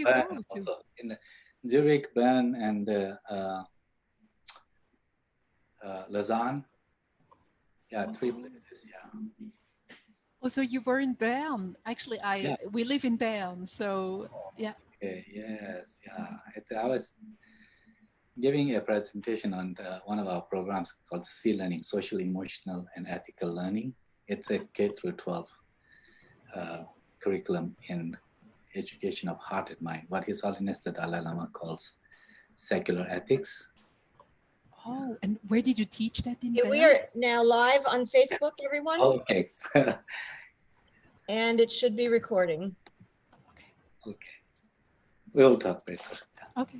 you Bern go to? also, in Zurich, Bern, and Lausanne. Yeah, 3 places. Yeah. Oh, so you were in Bern. Actually, we live in Bern, so yeah. Okay. Yes. Yeah. I was giving a presentation on one of our programs called C Learning, Social, Emotional, and Ethical Learning. It's a K through 12 curriculum in education of heart and mind, what His Holiness the Dalai Lama calls secular ethics. Oh, and where did you teach that in Okay, Bern? we are now live on Facebook, everyone. Okay. And it should be recording. Okay. We'll talk later. Okay.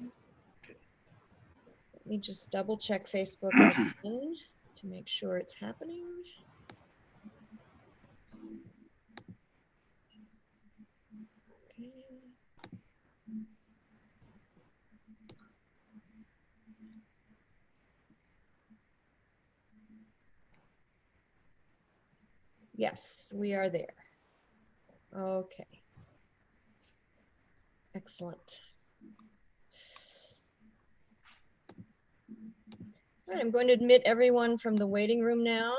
Let me just double check Facebook again to make sure it's happening. Okay. Yes, we are there. Okay. Excellent. All right, I'm going to admit everyone from the waiting room now.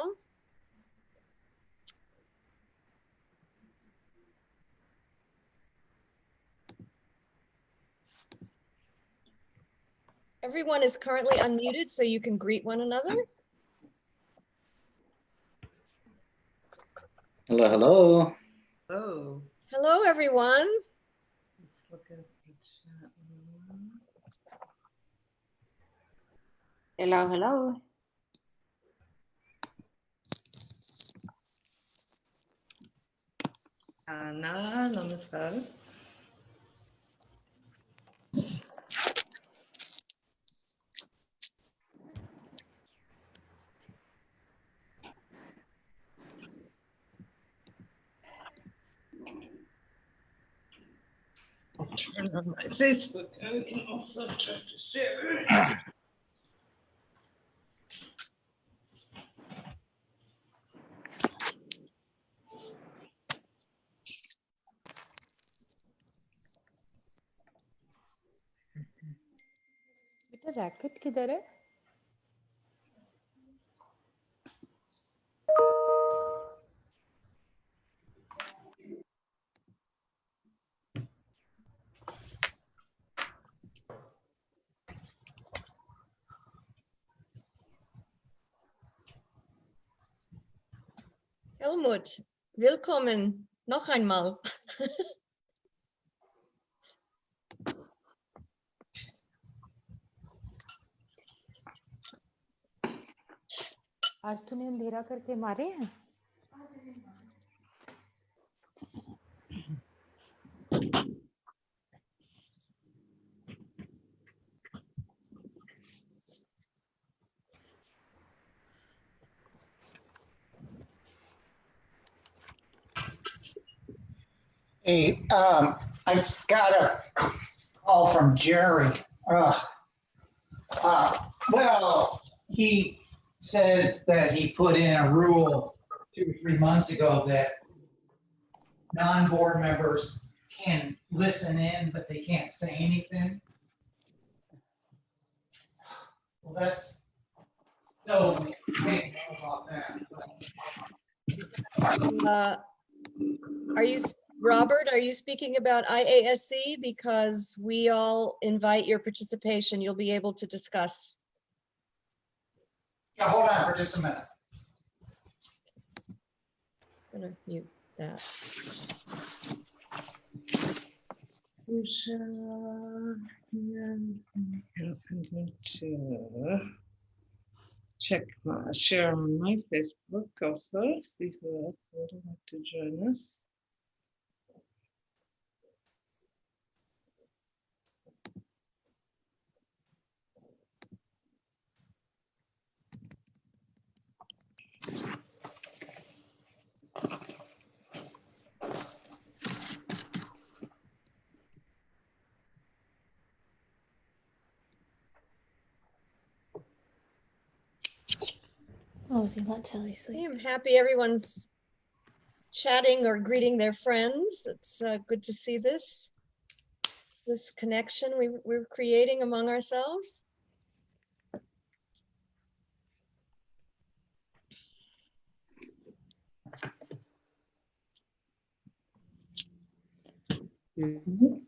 Everyone is currently unmuted, so you can greet one another. Hello, hello. Hello. Hello, everyone. Let's look at the chat. Hello, hello. Anna, namaskar. Turn on my Facebook. I can also try to share. बेटा racket किधर है? Helmut, willkommen noch einmal. आज तूने अंधेरा करके मारे हैं? Hey, I've got a call from Jerry. Well, he says that he put in a rule 2 or 3 months ago that non-board members can listen in, but they can't say anything. Well, that's so. I didn't know about that. Are you, Robert, are you speaking about IASC? Because we all invite your participation. You'll be able to discuss. Yeah, hold on for just a minute. I'm gonna mute that. I'm going to check my share on my Facebook also. See who else would like to join us. Oh, is he let Telly sleep? I'm happy everyone's chatting or greeting their friends. It's good to see this. this connection we're creating among ourselves. Mhm.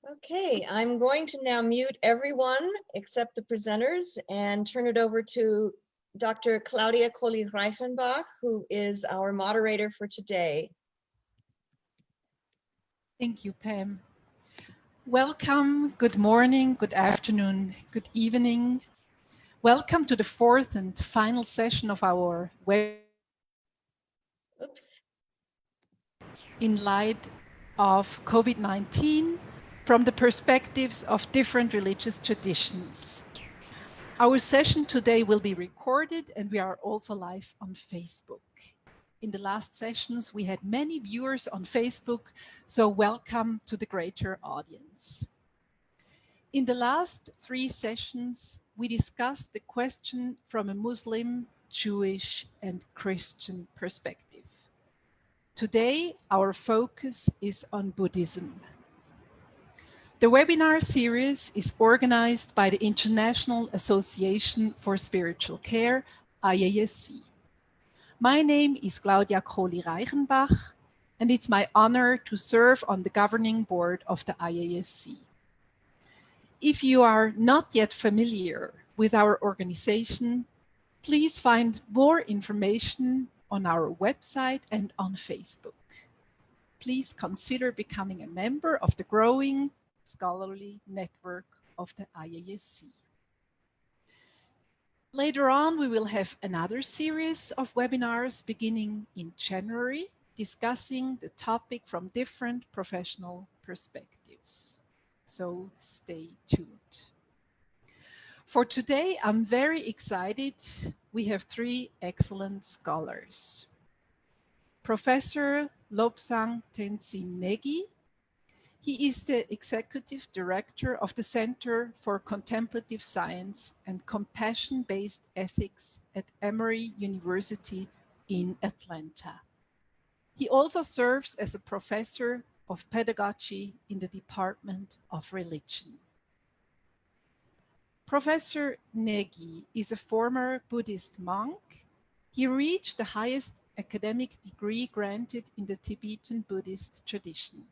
Okay, I'm going to now mute everyone except the presenters and turn it over to Dr. Claudia Colli-Reifenbach, who is our moderator for today. Thank you, Pam. Welcome, good morning, good afternoon, good evening. Welcome to the fourth and final session of our web Oops. in light of COVID-19 from the perspectives of different religious traditions. Our session today will be recorded and we are also live on Facebook. In the last sessions, we had many viewers on Facebook, so welcome to the greater audience. In the last 3 sessions, we discussed the question from a Muslim, Jewish, and Christian perspective. Today, our focus is on Buddhism. The webinar series is organized by the International Association for Spiritual Care, IASC. My name is Claudia Colli-Reifenbach, and it's my honor to serve on the governing board of the IASC. If you are not yet familiar with our organization, please find more information on our website and on Facebook. Please consider becoming a member of the growing scholarly network of the IASC. Later on, we will have another series of webinars beginning in January, discussing the topic from different professional perspectives. So stay tuned. For today, I'm very excited. We have 3 excellent scholars. Professor Lobsang Tenzin Negi. He is the Executive Director of the Center for Contemplative Science and Compassion-Based Ethics at Emory University in Atlanta. He also serves as a professor of pedagogy in the Department of Religion. Professor Negi is a former Buddhist monk. He reached the highest academic degree granted in the Tibetan Buddhist tradition.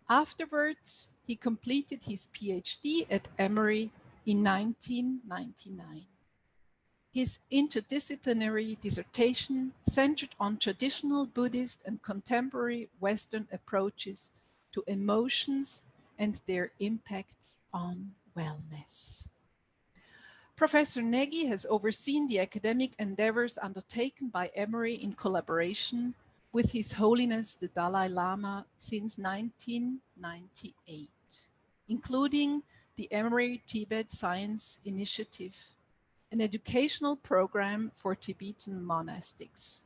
Afterwards, he completed his PhD at Emory in 1999. His interdisciplinary dissertation centered on traditional Buddhist and contemporary Western approaches to emotions and their impact on wellness. Professor Negi has overseen the academic endeavors undertaken by Emory in collaboration with His Holiness the Dalai Lama since 1998, including the Emory Tibet Science Initiative, an educational program for Tibetan monastics,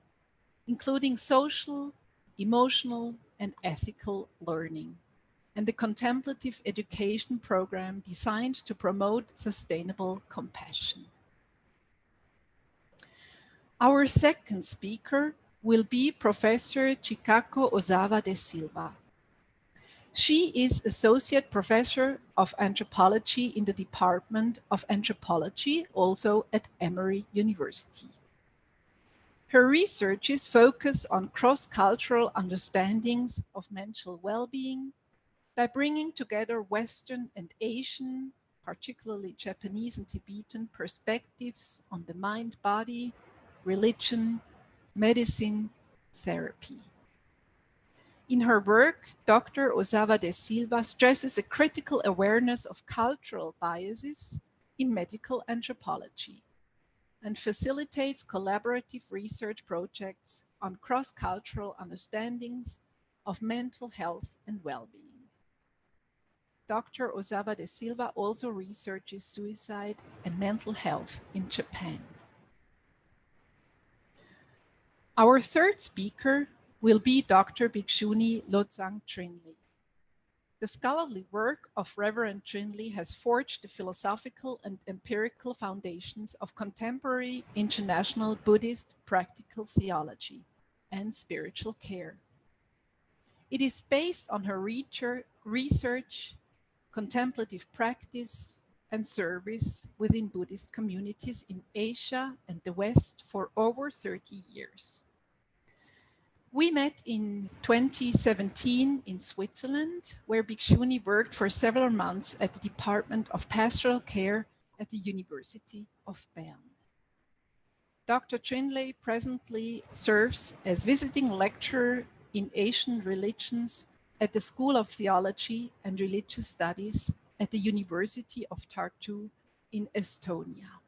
including social, emotional, and ethical learning, and the contemplative education program designed to promote sustainable compassion. Our second speaker will be Professor Chikako Ozawa de Silva. She is Associate Professor of Anthropology in the Department of Anthropology, also at Emory University. Her researches focus on cross-cultural understandings of mental well-being by bringing together Western and Asian, particularly Japanese and Tibetan perspectives on the mind-body, religion, medicine, therapy. In her work, Dr. Ozawa de Silva stresses a critical awareness of cultural biases in medical anthropology and facilitates collaborative research projects on cross-cultural understandings of mental health and well-being. Dr. Ozawa de Silva also researches suicide and mental health in Japan. Our third speaker will be Dr. Bhikshuni Lobsang Trinley. The scholarly work of Reverend Trinley has forged the philosophical and empirical foundations of contemporary international Buddhist practical theology and spiritual care. It is based on her research, contemplative practice, and service within Buddhist communities in Asia and the West for over 30 years. We met in 2017 in Switzerland, where Bhikshuni worked for several months at the Department of Pastoral Care at the University of Bern. Dr. Trinley presently serves as visiting lecturer in Asian religions at the School of Theology and Religious Studies at the University of Tartu in Estonia.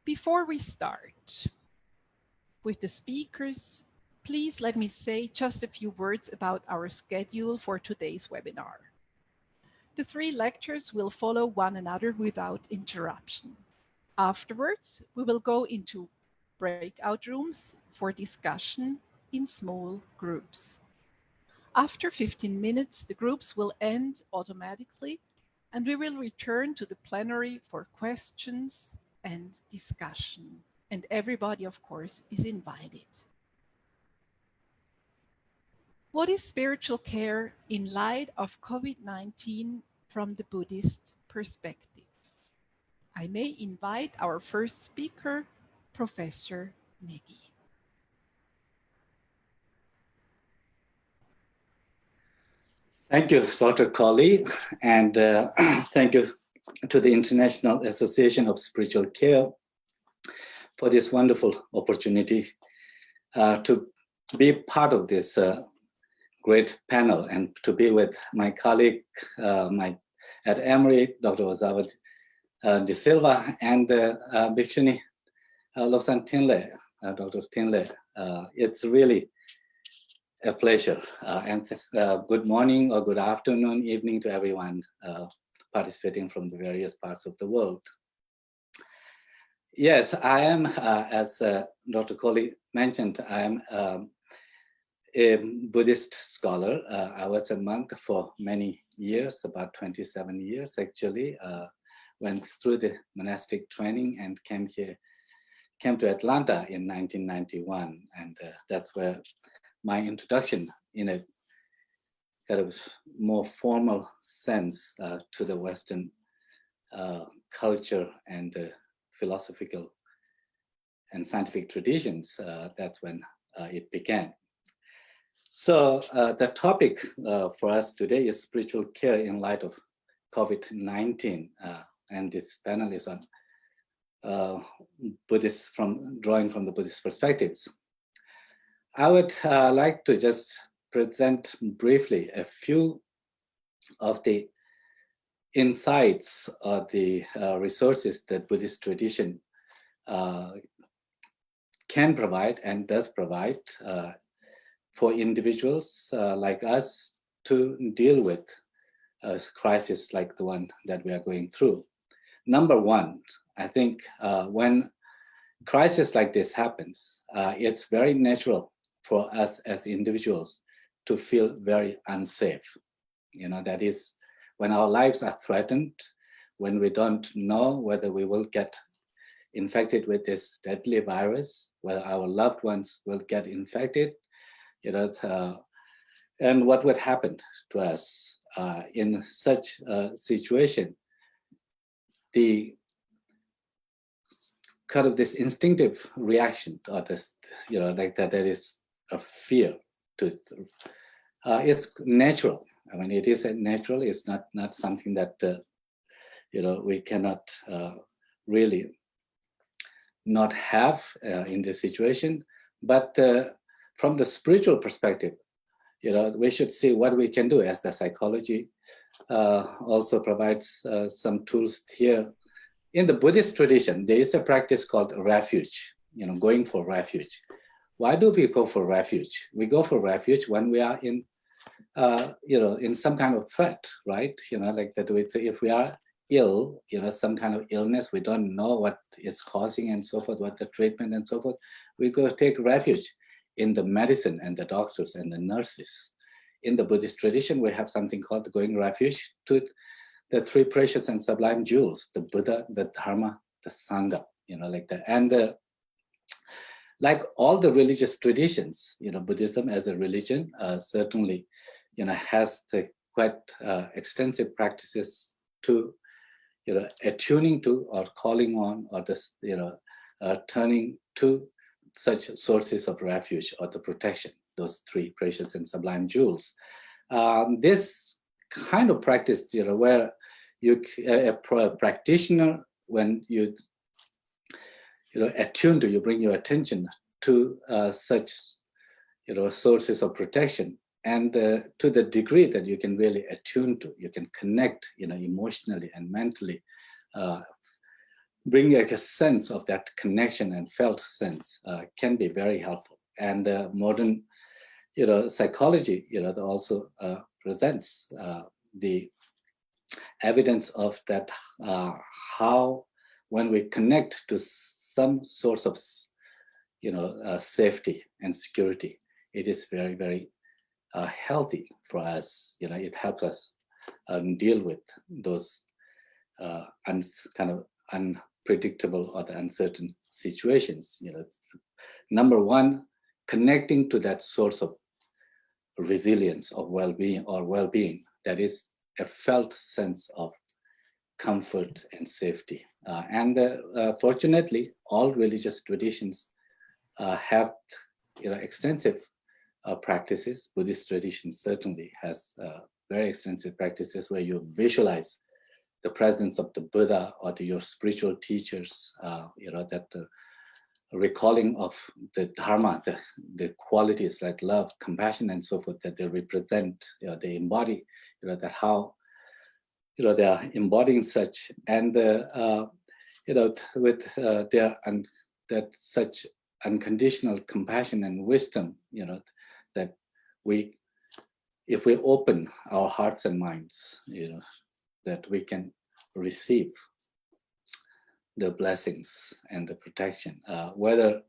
Before we start with the speakers, please let me say just a few words about our schedule for today's webinar. The 3 lectures will follow one another without interruption. Afterwards, we will go into breakout rooms for discussion in small groups. After 15 minutes, the groups will end automatically, and we will return to the plenary for questions and discussion. And everybody, of course, is invited. What is spiritual care in light of COVID-19 from the Buddhist perspective? I may invite our first speaker, Professor Negi. Thank you, Dr. Colley, and thank you to the International Association of Spiritual Care for this wonderful opportunity to be part of this great panel and to be with my colleague at Emory, Dr. Ozawa De Silva, and Bhikshuni Lobsang Tinley, Dr. Tinley. It's really a pleasure. And good morning or good afternoon, evening to everyone participating from the various parts of the world. Yes, I am, as Dr. Colley mentioned, I am a Buddhist scholar. I was a monk for many years, about 27 years actually. Went through the monastic training and came to Atlanta in 1991, and that's where my introduction in a kind of more formal sense to the Western culture and philosophical and scientific traditions, that's when it began. So the topic for us today is spiritual care in light of COVID-19, and this panel is on drawing from the Buddhist perspectives. I would like to just present briefly a few of the insights or the resources that Buddhist tradition can provide and does provide for individuals like us to deal with a crisis like the one that we are going through. Number one, I think when crisis like this happens, it's very natural for us as individuals to feel very unsafe. You know, that is when our lives are threatened, when we don't know whether we will get infected with this deadly virus, whether our loved ones will get infected, you know, and what would happen to us in such a situation. The kind of this instinctive reaction, or this, you know, like that, there is a fear to it. It's natural. I mean, it is natural. It's not something that you know, we cannot really not have in this situation. But from the spiritual perspective, you know, we should see what we can do, as the psychology also provides some tools here. In the Buddhist tradition, there is a practice called refuge, you know, going for refuge. Why do we go for refuge? We go for refuge when we are in, you know, in some kind of threat, right? You know, like that. If we are ill, you know, some kind of illness, we don't know what is causing and so forth, what the treatment and so forth, we go take refuge in the medicine and the doctors and the nurses. in the Buddhist tradition, we have something called the going refuge to the three precious and sublime jewels, the Buddha, the Dharma, the Sangha, like that. And like all the religious traditions, Buddhism as a religion certainly, has the quite extensive practices to, attuning to or calling on or this, turning to such sources of refuge or the protection, those three precious and sublime jewels. This kind of practice, where a practitioner, when you attune to, you bring your attention to such, sources of protection, and to the degree that you can really attune to, you can connect, emotionally and mentally, bring like a sense of that connection and felt sense can be very helpful. And modern, psychology, also presents the evidence of that, how when we connect to some source of, safety and security, it is very, very healthy for us. It helps us deal with those kind of unpredictable or the uncertain situations. Number one, connecting to that source of resilience, of well-being, that is a felt sense of comfort and safety. And fortunately, all religious traditions have extensive practices. Buddhist tradition certainly has very extensive practices where you visualize the presence of the Buddha or your spiritual teachers, that recalling of the Dharma, the qualities like love, compassion, and so forth that they represent, they embody, that how, they are embodying such, and with their that such unconditional compassion and wisdom, that if we open our hearts and minds, that we can receive the blessings and the protection, whether,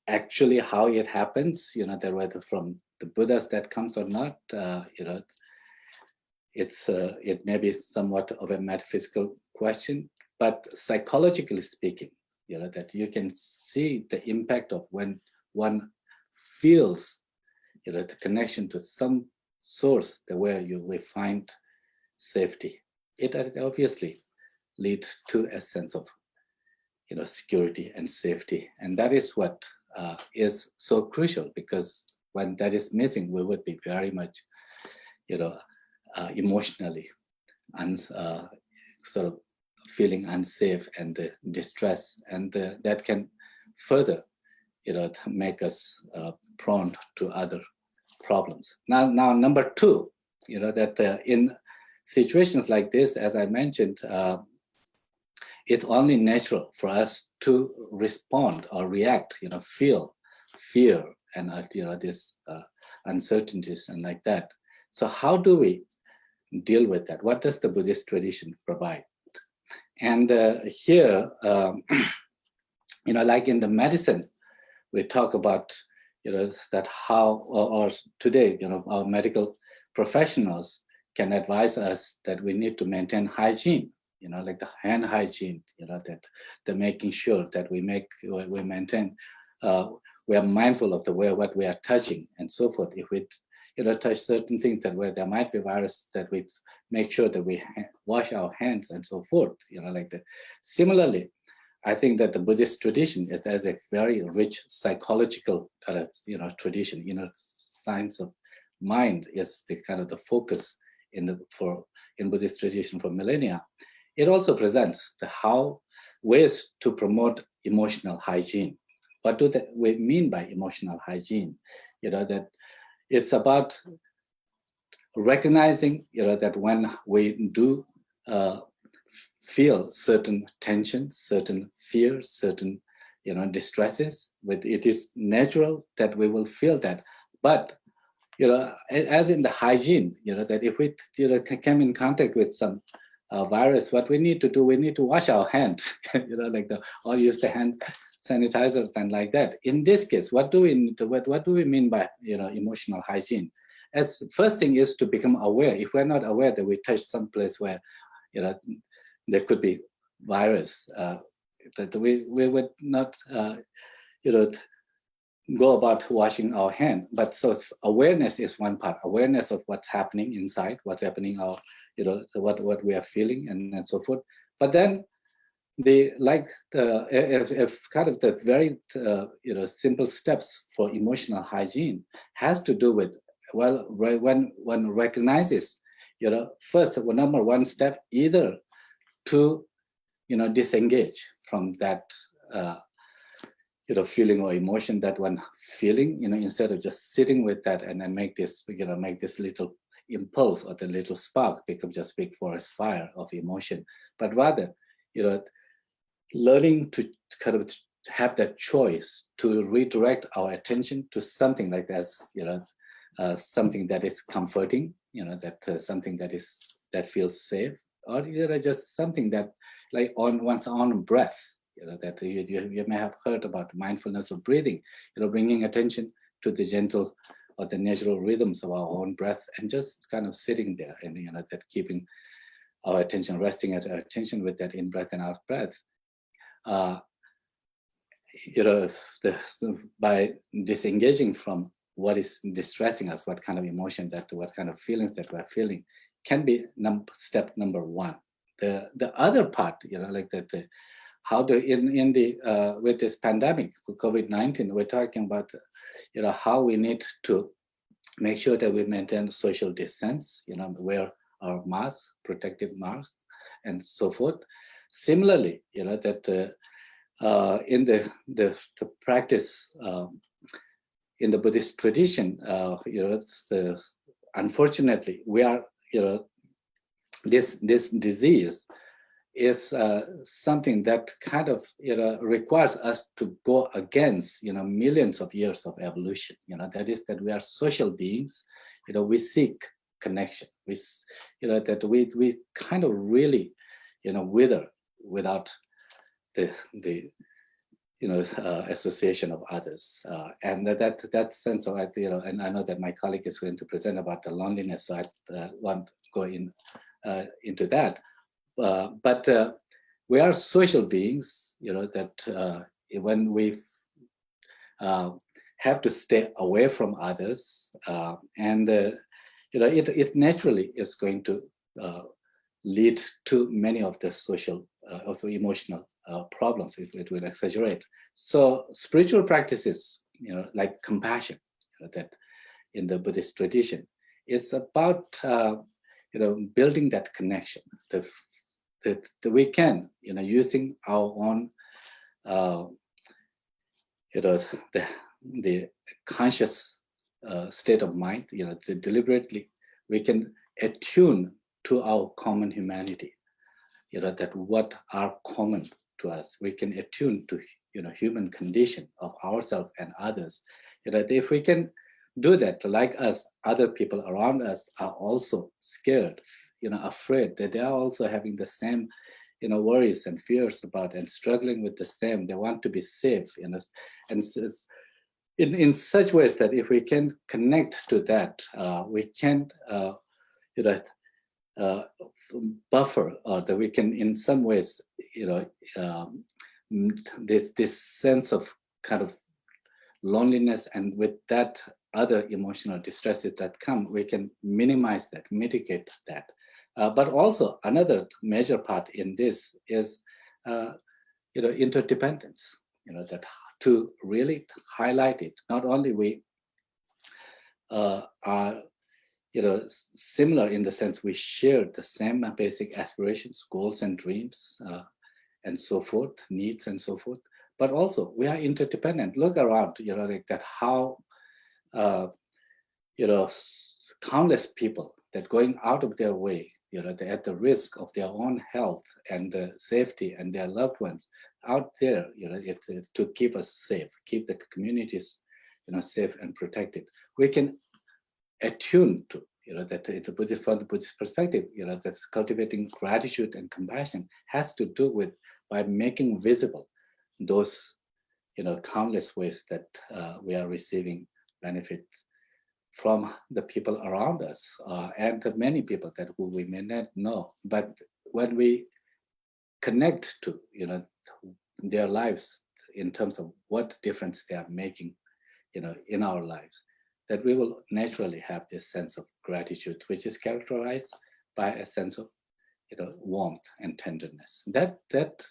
actually how it happens, that whether from the Buddhas that comes or not, it may be somewhat of a metaphysical question, but psychologically speaking, that you can see the impact of when one feels, the connection to some source where we find safety. It obviously leads to a sense of, security and safety, and that is what is so crucial, because when that is missing, we would be very much, emotionally and sort of feeling unsafe and distress, and that can further, make us prone to other problems. Now, number two, that in situations like this, as I mentioned, it's only natural for us to respond or react, feel fear and this uncertainties and like that. So how do we deal with that? What does the Buddhist tradition provide? And here, like in the medicine, we talk about, that how, or today, our medical professionals can advise us that we need to maintain hygiene, like the hand hygiene, that they're making sure that we maintain, we are mindful of what we are touching and so forth. If we, touch certain things that where there might be virus, that we make sure that we wash our hands and so forth, like that. Similarly, I think that the Buddhist tradition has a very rich psychological kind of, tradition. Science of mind is the kind of the focus in Buddhist tradition for millennia. It also presents the ways to promote emotional hygiene. What do we mean by emotional hygiene? That it's about recognizing, that when we do feel certain tensions, certain fears, certain, distresses, it is natural that we will feel that. But, as in the hygiene, that if we, come in contact with some virus, what we need to do, we need to wash our hands, like or use the hand sanitizers and like that. In this case, what do we mean by emotional hygiene? As first thing is to become aware. If we're not aware that we touch some place where there could be virus, that we would not go about washing our hand. But so awareness is one part. Awareness of what's happening inside, what's happening out, what we are feeling, and so forth. But then if kind of the very simple steps for emotional hygiene has to do with, well, when one recognizes, first number one step, either to disengage from that feeling or emotion that one feeling, instead of just sitting with that and then make this little impulse or the little spark become just big forest fire of emotion, but rather learning to kind of have that choice to redirect our attention to something like that, something that is comforting, something that feels safe, or just something that, like, on one's own breath, that you may have heard about mindfulness of breathing, bringing attention to the gentle or the natural rhythms of our own breath, and just kind of sitting there, and that keeping our attention, resting at our attention with that in breath and out breath. By disengaging from what is distressing us, what kind of emotion what kind of feelings that we're feeling, can be step number one. The other part, like that, how do with this pandemic, COVID-19, we're talking about, how we need to make sure that we maintain social distance, wear our masks, protective masks, and so forth. Similarly, that in the practice in the Buddhist tradition, unfortunately, we are, this disease is something that kind of requires us to go against millions of years of evolution. That is that we are social beings. We seek connection. That we kind of really wither without the association of others, and that sense of and I know that my colleague is going to present about the loneliness, so I won't go into that. But we are social beings, that when we have to stay away from others, and it naturally is going to lead to many of the social, also emotional problems. It will exaggerate. So spiritual practices, like compassion, that in the Buddhist tradition, is about building that connection. That we can, using our own, the conscious state of mind, to deliberately, we can attune to our common humanity, that what are common to us, we can attune to, human condition of ourselves and others. That if we can do that, like us, other people around us are also scared, afraid, that they are also having the same, worries and fears about, and struggling with the same. They want to be safe, and in such ways that if we can connect to that, we can, buffer, or that we can, in some ways, this sense of kind of loneliness, and with that other emotional distresses that come, we can minimize that, mitigate that. But also another major part in this is, interdependence. That to really highlight it, not only we are, similar in the sense we share the same basic aspirations, goals, and dreams, and so forth, needs, and so forth, but also we are interdependent. Look around, like that, how, countless people that going out of their way, they're at the risk of their own health and the safety and their loved ones out there, it's to keep us safe, keep the communities, safe and protected. We can attune to, that from the Buddhist perspective, that cultivating gratitude and compassion has to do with by making visible those countless ways that we are receiving benefit from the people around us, and the many people that who we may not know. But when we connect to, their lives in terms of what difference they are making, in our lives, that we will naturally have this sense of gratitude, which is characterized by a sense of, warmth and tenderness. That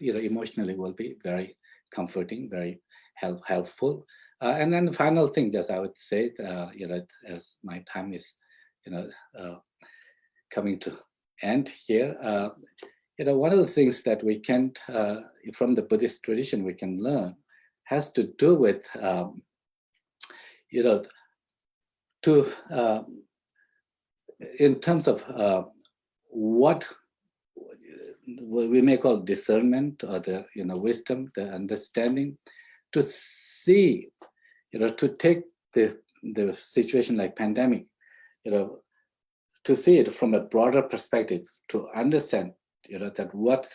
emotionally will be very comforting, very helpful. And then the final thing, just I would say, as my time is, coming to end here, one of the things that we can, from the Buddhist tradition, we can learn has to do with, in terms of what we may call discernment, or the wisdom, the understanding, to see, to take the situation like pandemic, to see it from a broader perspective, to understand, that what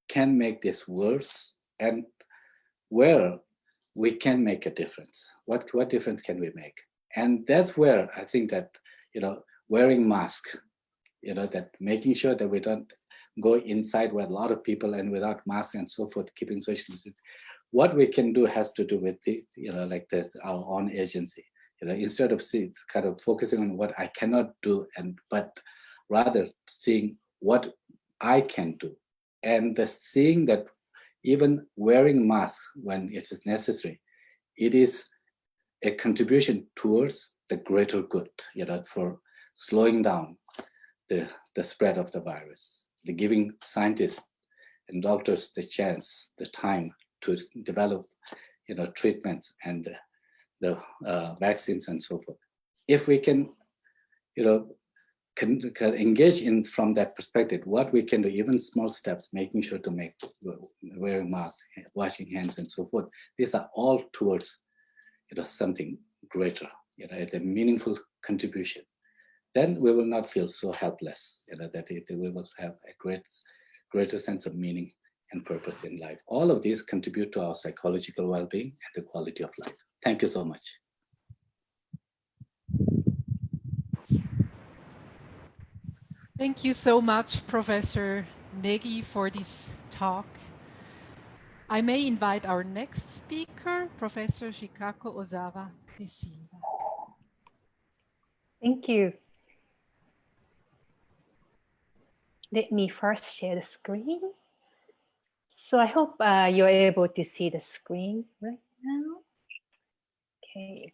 can make this worse and where we can make a difference. What difference can we make? And that's where I think that, wearing mask, that making sure that we don't go inside where a lot of people and without masks and so forth, keeping social distance. What we can do has to do with the, our own agency. Instead of kind of focusing on what I cannot do, but rather seeing what I can do, and seeing that even wearing masks when it is necessary, it is a contribution towards the greater good, for slowing down the spread of the virus, the giving scientists and doctors the chance, the time to develop, treatments and the vaccines and so forth. If we can, can engage in from that perspective, what we can do, even small steps, making sure to make wearing masks, washing hands and so forth. These are all towards, something greater, a meaningful contribution. Then we will not feel so helpless, that we will have a greater sense of meaning and purpose in life. All of these contribute to our psychological well-being and the quality of life. Thank you so much. Thank you so much, Professor Negi, for this talk. I may invite our next speaker, Professor Shikako Ozawa de Silva. Thank you. Let me first share the screen. So I hope you're able to see the screen right now. Okay.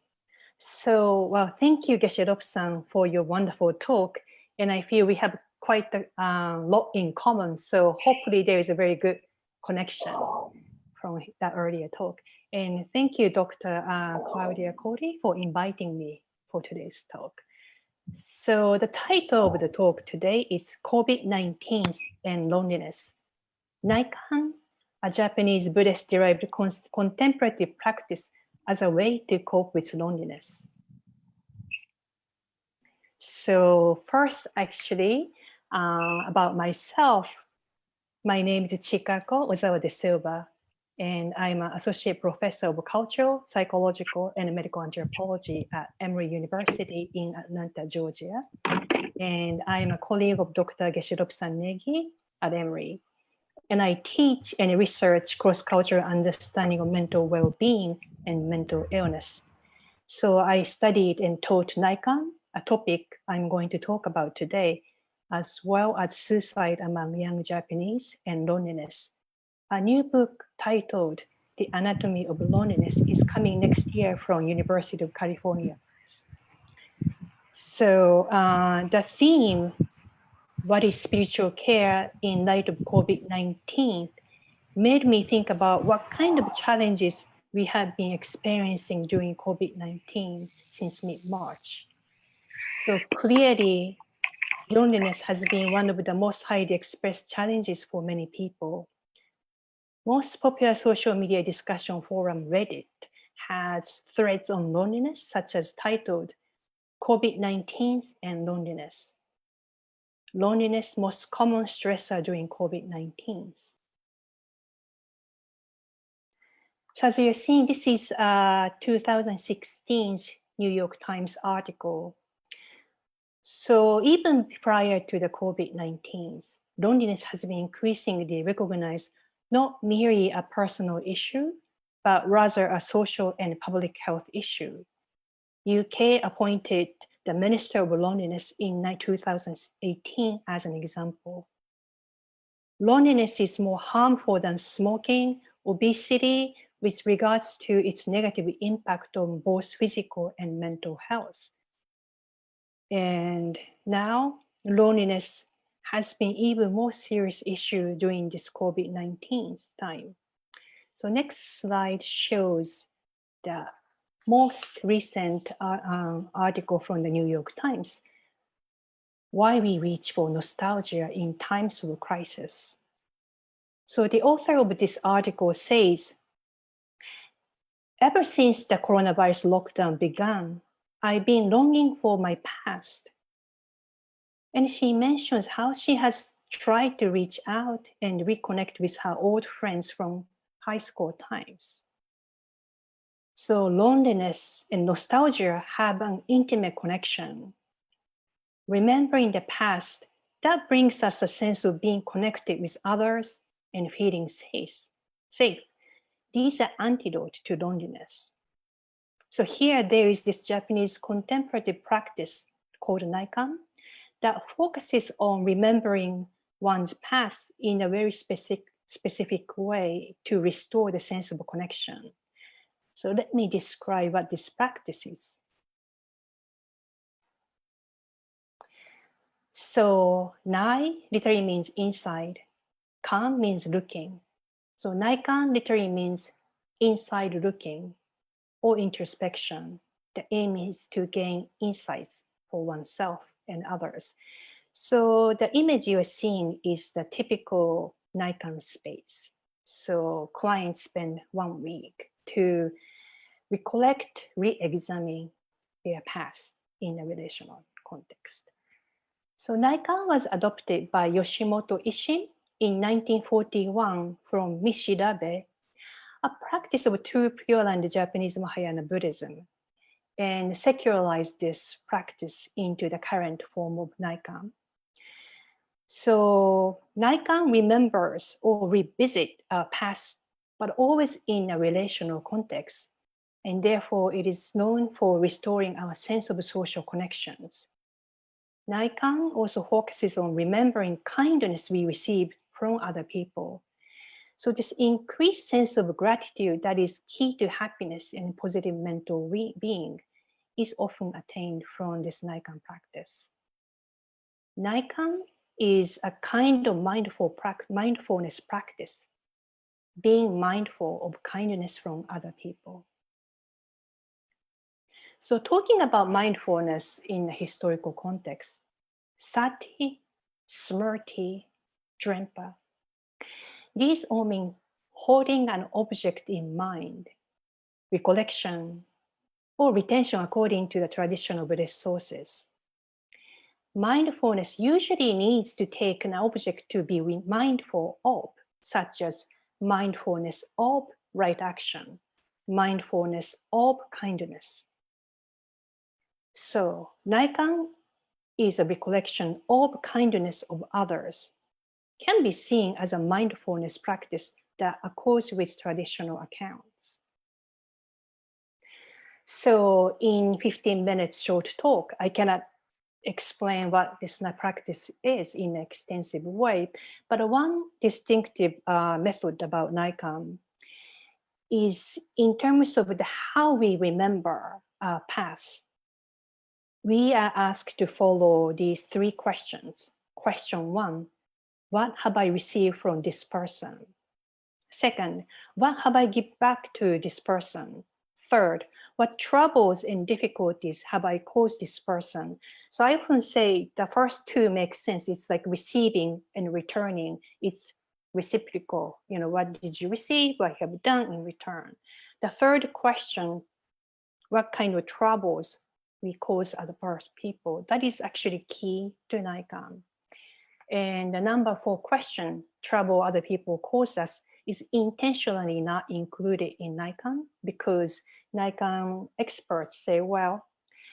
So, well, thank you, Geshe-Rob-san, for your wonderful talk. And I feel we have quite a lot in common. So hopefully there is a very good connection from that earlier talk. And thank you, Dr. Claudia Cody, for inviting me for today's talk. So the title of the talk today is COVID-19 and Loneliness. Naikan, a Japanese Buddhist-derived contemplative practice as a way to cope with loneliness. So first, actually, about myself, my name is Chikako Ozawa de Silva, and I'm an associate professor of cultural, psychological, and medical anthropology at Emory University in Atlanta, Georgia. And I'm a colleague of Dr. Geshe-Rob-san Negi at Emory. And I teach and research cross-cultural understanding of mental well-being and mental illness. So I studied and taught Naikan, a topic I'm going to talk about today, as well as suicide among young Japanese and loneliness. A new book titled The Anatomy of Loneliness is coming next year from University of California. So the theme, what is spiritual care in light of COVID-19, made me think about what kind of challenges we have been experiencing during COVID-19 since mid-March. So clearly, loneliness has been one of the most highly expressed challenges for many people. Most popular social media discussion forum Reddit has threads on loneliness, such as titled COVID-19 and Loneliness. Loneliness, most common stressor during COVID-19. So as you're seeing, this is a 2016 New York Times article. So even prior to the COVID-19, loneliness has been increasingly recognized not merely a personal issue, but rather a social and public health issue. UK appointed the Minister of Loneliness in 2018 as an example. Loneliness is more harmful than smoking, obesity, with regards to its negative impact on both physical and mental health. And now loneliness has been even more serious issue during this COVID-19 time. So next slide shows the most recent article from the New York Times, why we reach for nostalgia in times of crisis. So the author of this article says, ever since the coronavirus lockdown began, I've been longing for my past. And she mentions how she has tried to reach out and reconnect with her old friends from high school times. So loneliness and nostalgia have an intimate connection. Remembering the past, that brings us a sense of being connected with others and feeling safe. These are antidote to loneliness. So here there is this Japanese contemplative practice called Naikan that focuses on remembering one's past in a very specific way to restore the sense of connection. So let me describe what this practice is. So nai literally means inside, kan means looking. So naikan literally means inside looking or introspection. The aim is to gain insights for oneself and others. So the image you're seeing is the typical naikan space. So clients spend 1 week to recollect, re-examine their past in a relational context. So Naikan was adopted by Yoshimoto Ishin in 1941 from Mishirabe, a practice of true Pure Land Japanese Mahayana Buddhism, and secularized this practice into the current form of Naikan. So Naikan remembers or revisit our past, but always in a relational context. And therefore, it is known for restoring our sense of social connections. Naikan also focuses on remembering kindness we receive from other people. So this increased sense of gratitude that is key to happiness and positive mental being is often attained from this Naikan practice. Naikan is a kind of mindfulness practice, being mindful of kindness from other people. So talking about mindfulness in a historical context, sati, smrti, drempa, these all mean holding an object in mind, recollection, or retention according to the traditional Buddhist sources. Mindfulness usually needs to take an object to be mindful of, such as mindfulness of right action, mindfulness of kindness. So, Naikan is a recollection of kindness of others, can be seen as a mindfulness practice that accords with traditional accounts. So in 15 minutes short talk, I cannot explain what this practice is in an extensive way, but one distinctive method about Naikan is in terms of how we remember our past. We are asked to follow these 3 questions. Question 1, what have I received from this person? Second, what have I given back to this person? Third, what troubles and difficulties have I caused this person? So I often say the first 2 make sense. It's like receiving and returning. It's reciprocal. You know, what did you receive? What have you done in return? The third question, what kind of troubles we cause other people? That is actually key to Naikan. And the number 4 question, trouble other people cause us, is intentionally not included in Nikon because Nikon experts say, well,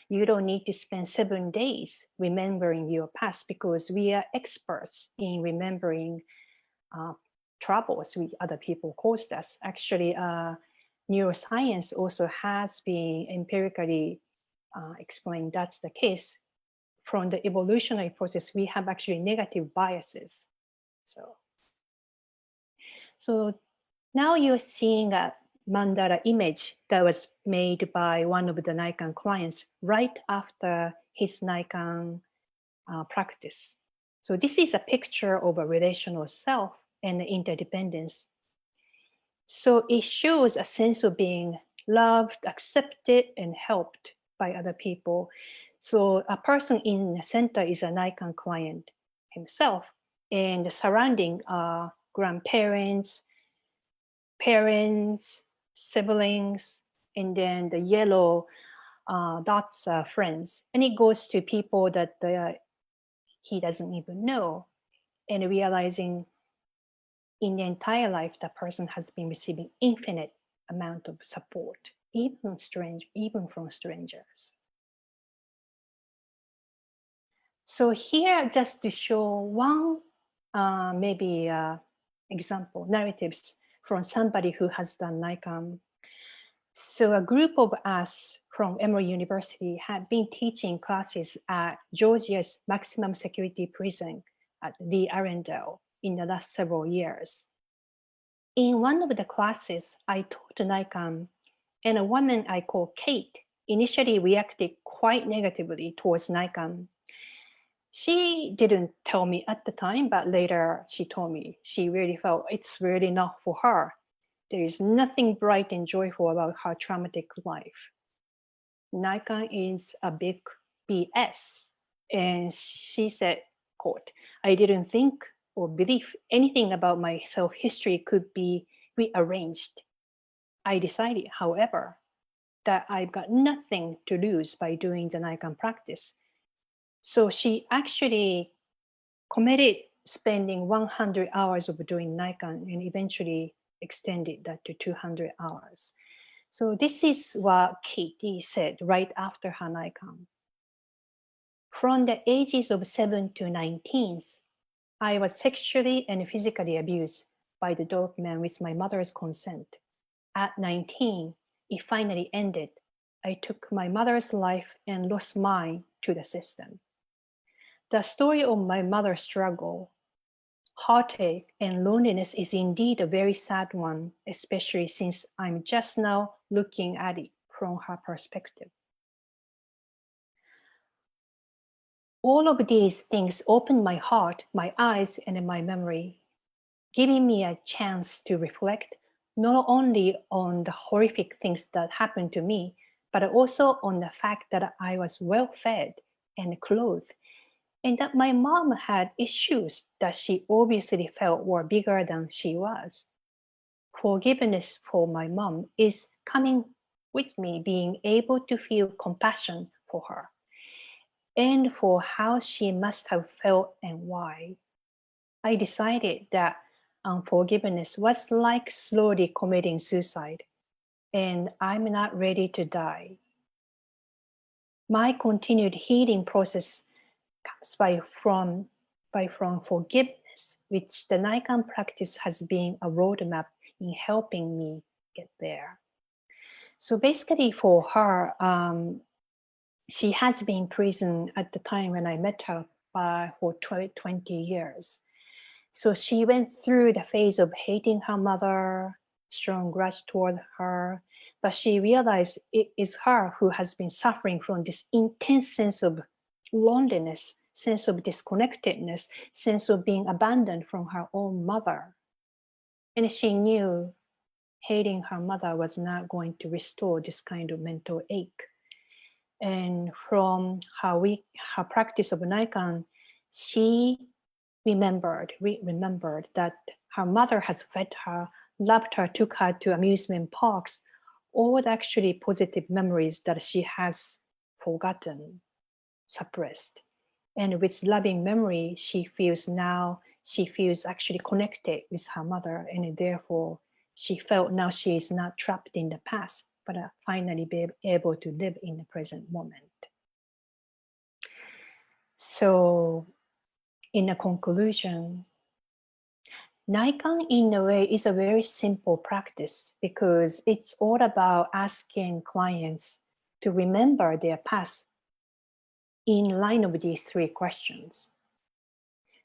you don't need to spend 7 days remembering your past because we are experts in remembering troubles with other people caused us. Actually, neuroscience also has been empirically explained that's the case. From the evolutionary process, we have actually negative biases. So now you're seeing a mandala image that was made by one of the Nikon clients right after his Nikon practice. So this is a picture of a relational self and interdependence. So it shows a sense of being loved, accepted, and helped by other people. So a person in the center is a Nikon client himself, and the surrounding are grandparents, parents, siblings, and then the yellow dots are friends. And it goes to people that he doesn't even know, and realizing in the entire life, that person has been receiving infinite amount of support, even from strangers. So here, just to show one maybe example, narratives from somebody who has done Nikon. So a group of us from Emory University had been teaching classes at Georgia's maximum security prison at Lee Arundel in the last several years. In one of the classes, I taught Nikon, and a woman I call Kate initially reacted quite negatively towards Nikon. She didn't tell me at the time, but later she told me she really felt it's really not for her. There is nothing bright and joyful about her traumatic life. Nikon is a big BS. And she said, quote, I didn't think or believe anything about my self-history could be rearranged. I decided, however, that I've got nothing to lose by doing the Nikon practice. So she actually committed spending 100 hours of doing Nikon and eventually extended that to 200 hours. So this is what Katie said right after her Nikon. From the ages of 7 to 19, I was sexually and physically abused by the dope man with my mother's consent. At 19, it finally ended. I took my mother's life and lost mine to the system. The story of my mother's struggle, heartache, and loneliness is indeed a very sad one, especially since I'm just now looking at it from her perspective. All of these things opened my heart, my eyes, and my memory, giving me a chance to reflect not only on the horrific things that happened to me, but also on the fact that I was well fed and clothed, and that my mom had issues that she obviously felt were bigger than she was. Forgiveness for my mom is coming with me being able to feel compassion for her and for how she must have felt and why. I decided that unforgiveness was like slowly committing suicide, and I'm not ready to die. My continued healing process comes from forgiveness, which the Nikon practice has been a roadmap in helping me get there. So basically for her, she has been in prison at the time when I met her for 20 years. So she went through the phase of hating her mother, strong grudge toward her, but she realized it is her who has been suffering from this intense sense of loneliness, sense of disconnectedness, sense of being abandoned from her own mother. And she knew hating her mother was not going to restore this kind of mental ache. And from her practice of Nikon, she remembered that her mother has fed her, loved her, took her to amusement parks, all the actually positive memories that she has forgotten, suppressed. And with loving memory, she feels now she feels actually connected with her mother, and therefore she felt now she is not trapped in the past, but finally be able to live in the present moment. So in a conclusion, Naikan in a way is a very simple practice because it's all about asking clients to remember their past in line of these three questions.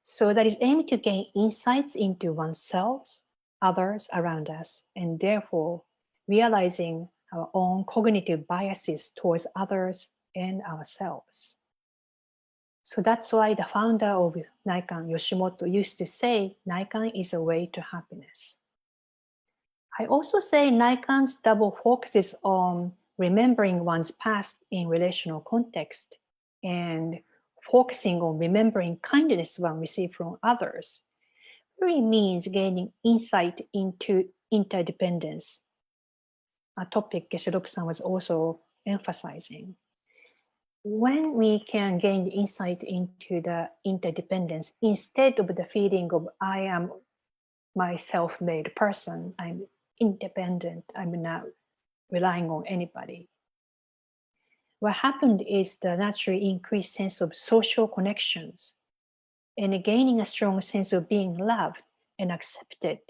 So that is aimed to gain insights into oneself, others around us, and therefore realizing our own cognitive biases towards others and ourselves. So that's why the founder of Naikan, Yoshimoto, used to say, Naikan is a way to happiness. I also say Naikan's double focuses on remembering one's past in relational context and focusing on remembering kindness one received from others really means gaining insight into interdependence, a topic Geshe-Robu-san was also emphasizing. When we can gain the insight into the interdependence, instead of the feeling of I am my self-made person, I'm independent, I'm not relying on anybody. What happened is the naturally increased sense of social connections and gaining a strong sense of being loved and accepted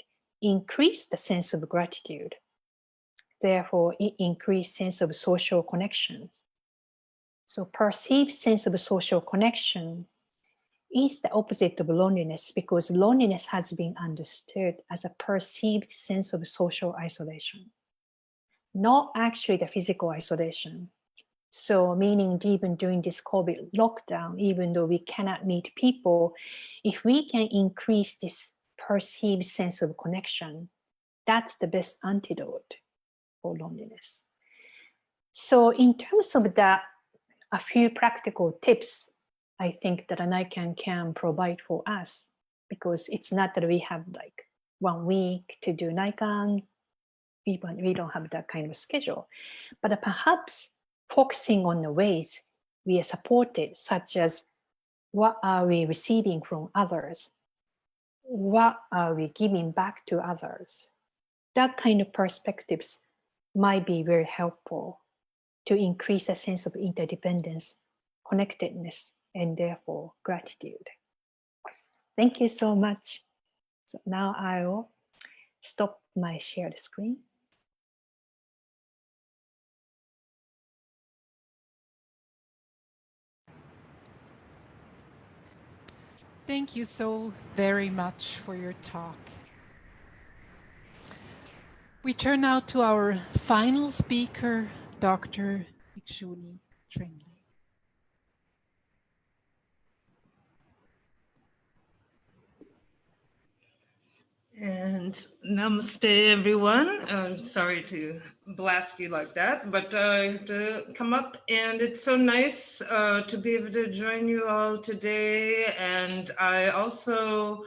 increased the sense of gratitude. Therefore, it increased sense of social connections. So perceived sense of social connection is the opposite of loneliness because loneliness has been understood as a perceived sense of social isolation, not actually the physical isolation. So meaning even during this COVID lockdown, even though we cannot meet people, if we can increase this perceived sense of connection, that's the best antidote for loneliness. So in terms of that, a few practical tips I think that Naikan can provide for us, because it's not that we have like 1 week to do Naikan, we don't have that kind of schedule, but perhaps focusing on the ways we are supported, such as what are we receiving from others? What are we giving back to others? That kind of perspectives might be very helpful to increase a sense of interdependence, connectedness, and therefore gratitude. Thank you so much. So now I will stop my shared screen. Thank you so very much for your talk. We turn now to our final speaker, Dr. Bhikshuni Tringley. And namaste, everyone. I'm sorry to blast you like that, but I have to come up, and it's so nice to be able to join you all today. And I also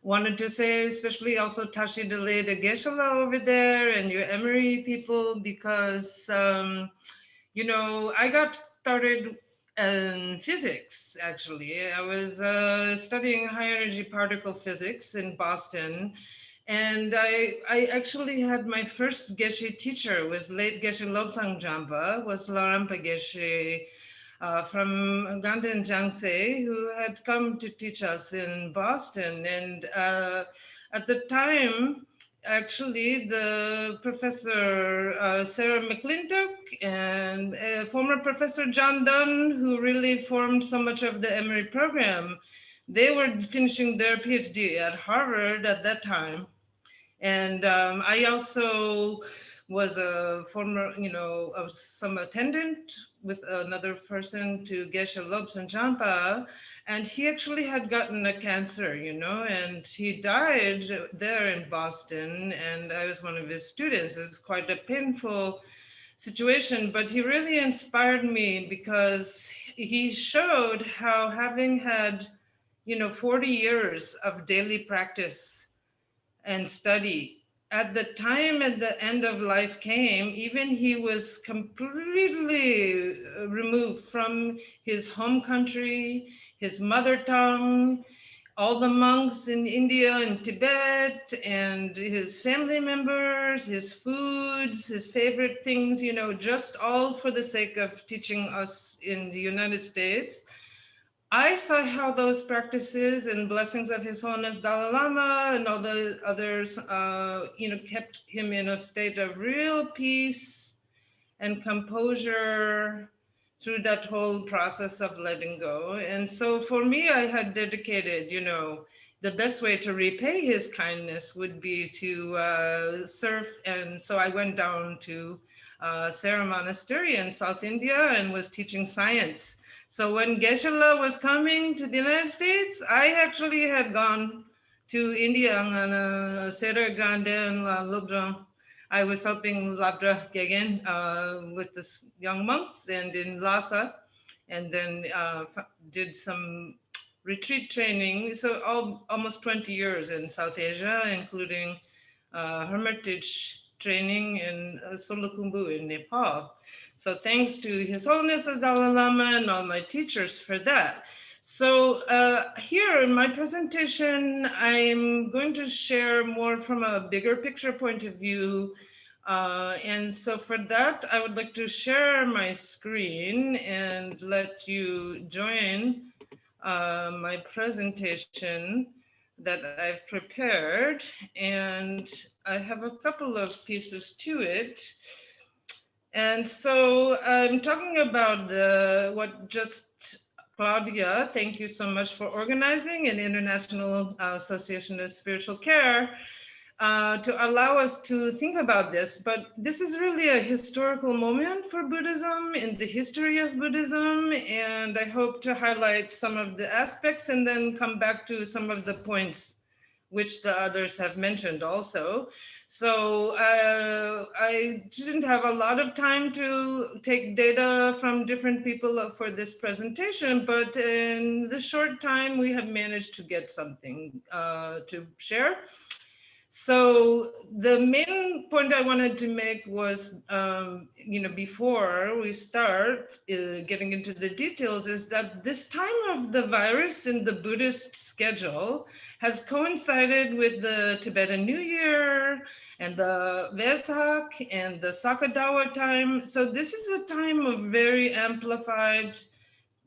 wanted to say, especially also Tashi Dele de Geshe-la over there and your Emory people, because, you know, I got started in physics, actually. I was studying high energy particle physics in Boston. And I actually had my first Geshe teacher was late Geshe Lobsang Jampa, was Larampa Geshe from Uganda and Jiangse, who had come to teach us in Boston. And at the time, actually, the Professor Sarah McClintock and former Professor John Dunn, who really formed so much of the Emory program, they were finishing their PhD at Harvard at that time. And I also was a former, you know, of some attendant with another person to Geshe Lobsang Jampa, and he actually had gotten a cancer, you know, and he died there in Boston, and I was one of his students. It was quite a painful situation, but he really inspired me because he showed how, having had, you know, 40 years of daily practice and study, at the time at the end of life came, even he was completely removed from his home country, his mother tongue, all the monks in India and Tibet and his family members, his foods, his favorite things, you know, just all for the sake of teaching us in the United States. I saw how those practices and blessings of His Holiness Dalai Lama and all the others, you know, kept him in a state of real peace and composure through that whole process of letting go. And so for me, I had dedicated, you know, the best way to repay his kindness would be to surf. And so I went down to Sera Monastery in South India and was teaching science. So when Geshe-la was coming to the United States, I actually had gone to India on Sera Ganden Lubra. I was helping Labdra Gegen with the young monks and in Lhasa, and then did some retreat training. So almost 20 years in South Asia, including hermitage training in Solukhumbu in Nepal. So thanks to His Holiness the Dalai Lama and all my teachers for that. So here in my presentation, I'm going to share more from a bigger picture point of view. And so for that, I would like to share my screen and let you join my presentation that I've prepared. And I have a couple of pieces to it. And so I'm talking about what just Claudia, thank you so much for organizing an International Association of Spiritual Care to allow us to think about this. But this is really a historical moment for Buddhism in the history of Buddhism. And I hope to highlight some of the aspects and then come back to some of the points which the others have mentioned also. So I didn't have a lot of time to take data from different people for this presentation, but in the short time we have managed to get something to share. So the main point I wanted to make was, you know, before we start getting into the details, is that this time of the virus in the Buddhist schedule has coincided with the Tibetan New Year and the Vesak and the Sakadawa time. So this is a time of very amplified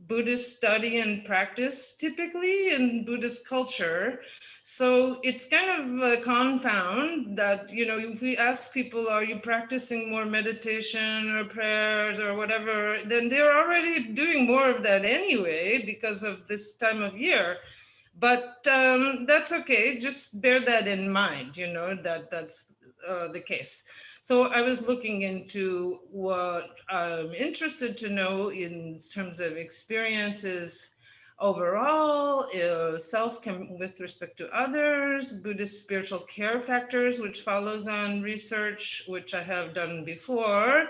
Buddhist study and practice, typically in Buddhist culture. So it's kind of a confound that, you know, if we ask people, are you practicing more meditation or prayers or whatever, then they're already doing more of that anyway because of this time of year. But that's okay, just bear that in mind, you know, that's the case. So I was looking into what I'm interested to know in terms of experiences overall, self with respect to others, Buddhist spiritual care factors, which follows on research, which I have done before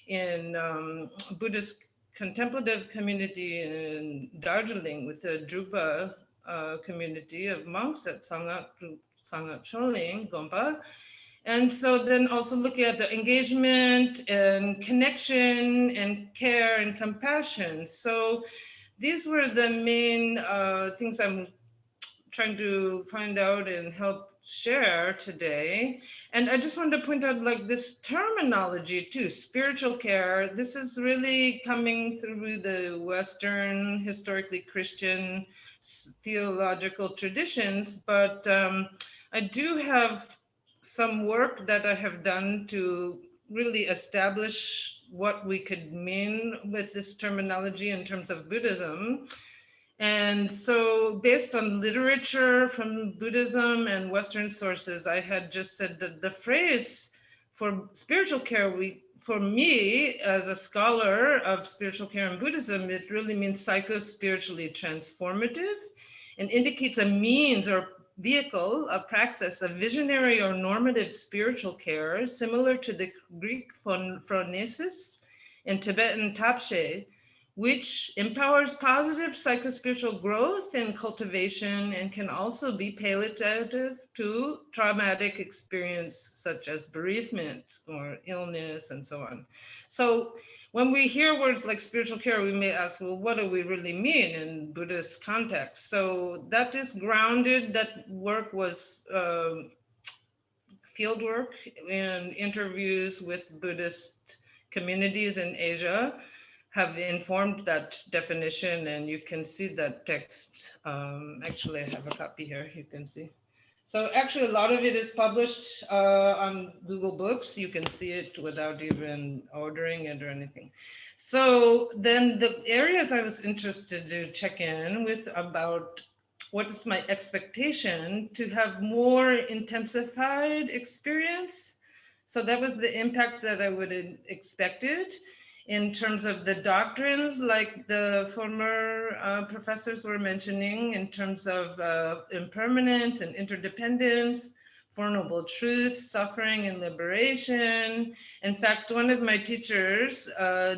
in Buddhist contemplative community in Darjeeling with the Drupa community of monks at Sangha Choling, Gompa. And so then also looking at the engagement and connection and care and compassion. So these were the main things I'm trying to find out and help share today. And I just wanted to point out like this terminology too, spiritual care. This is really coming through the Western, historically Christian theological traditions, but I do have some work that I have done to really establish what we could mean with this terminology in terms of Buddhism. And so based on literature from Buddhism and Western sources, I had just said that the phrase for spiritual care, for me as a scholar of spiritual care in Buddhism, it really means psycho-spiritually transformative and indicates a means or vehicle, a praxis, a visionary or normative spiritual care, similar to the Greek phronesis and Tibetan tapshe, which empowers positive psychospiritual growth and cultivation and can also be palliative to traumatic experience such as bereavement or illness and so on. So when we hear words like spiritual care, we may ask, well, what do we really mean in Buddhist context? So that is grounded, that work was field work and interviews with Buddhist communities in Asia have informed that definition, and you can see that text. Actually, I have a copy here, you can see. So actually, a lot of it is published on Google Books. You can see it without even ordering it or anything. So then the areas I was interested to check in with about what is my expectation to have more intensified experience. So that was the impact that I would have expected in terms of the doctrines, like the former professors were mentioning, in terms of impermanence and interdependence, Four Noble Truths, suffering and liberation. In fact, one of my teachers,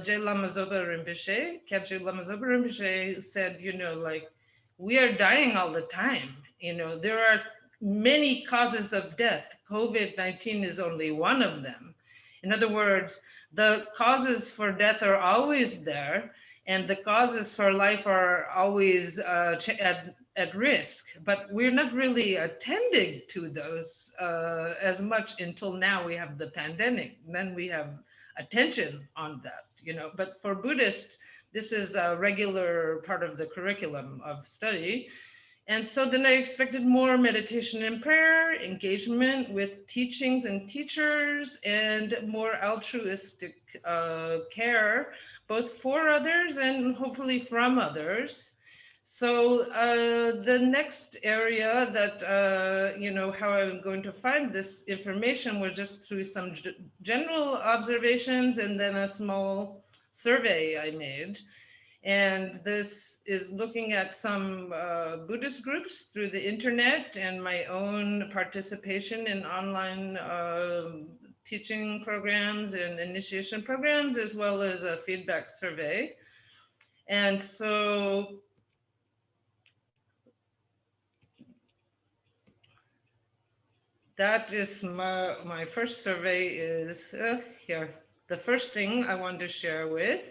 J. Lama Zopa Rinpoche, Kyabje Lama Zopa Rinpoche, said, you know, like, we are dying all the time. You know, there are many causes of death. COVID-19 is only one of them. In other words, the causes for death are always there, and the causes for life are always at risk, but we're not really attending to those as much until now we have the pandemic. Then we have attention on that, you know. But for Buddhists, this is a regular part of the curriculum of study. And so then I expected more meditation and prayer, engagement with teachings and teachers, and more altruistic care, both for others and hopefully from others. So the next area that, you know, how I'm going to find this information was just through some general observations and then a small survey I made. And this is looking at some Buddhist groups through the internet and my own participation in online teaching programs and initiation programs, as well as a feedback survey. And so that is my first survey is here. The first thing I want to share with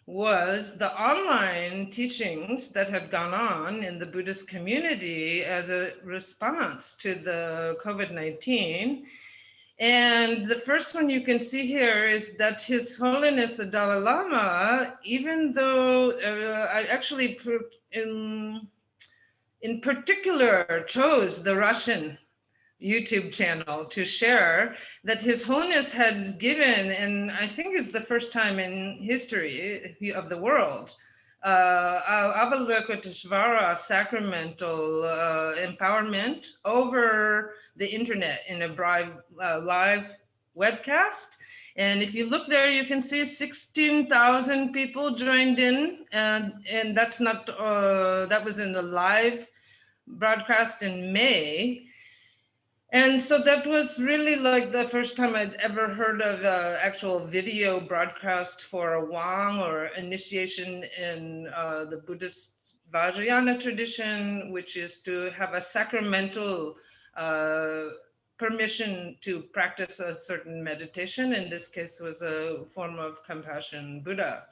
was the online teachings that had gone on in the Buddhist community as a response to the COVID-19. And the first one you can see here is that His Holiness the Dalai Lama, even though I actually in particular chose the Russian YouTube channel to share that His Holiness had given, and I think is the first time in history of the world, Avalokiteshvara sacramental empowerment over the internet in a live webcast. And if you look there, you can see 16,000 people joined in, and that's not, that was in the live broadcast in May. And so that was really like the first time I'd ever heard of actual video broadcast for a Wang or initiation in the Buddhist Vajrayana tradition, which is to have a sacramental permission to practice a certain meditation. In this case, was a form of compassion Buddha,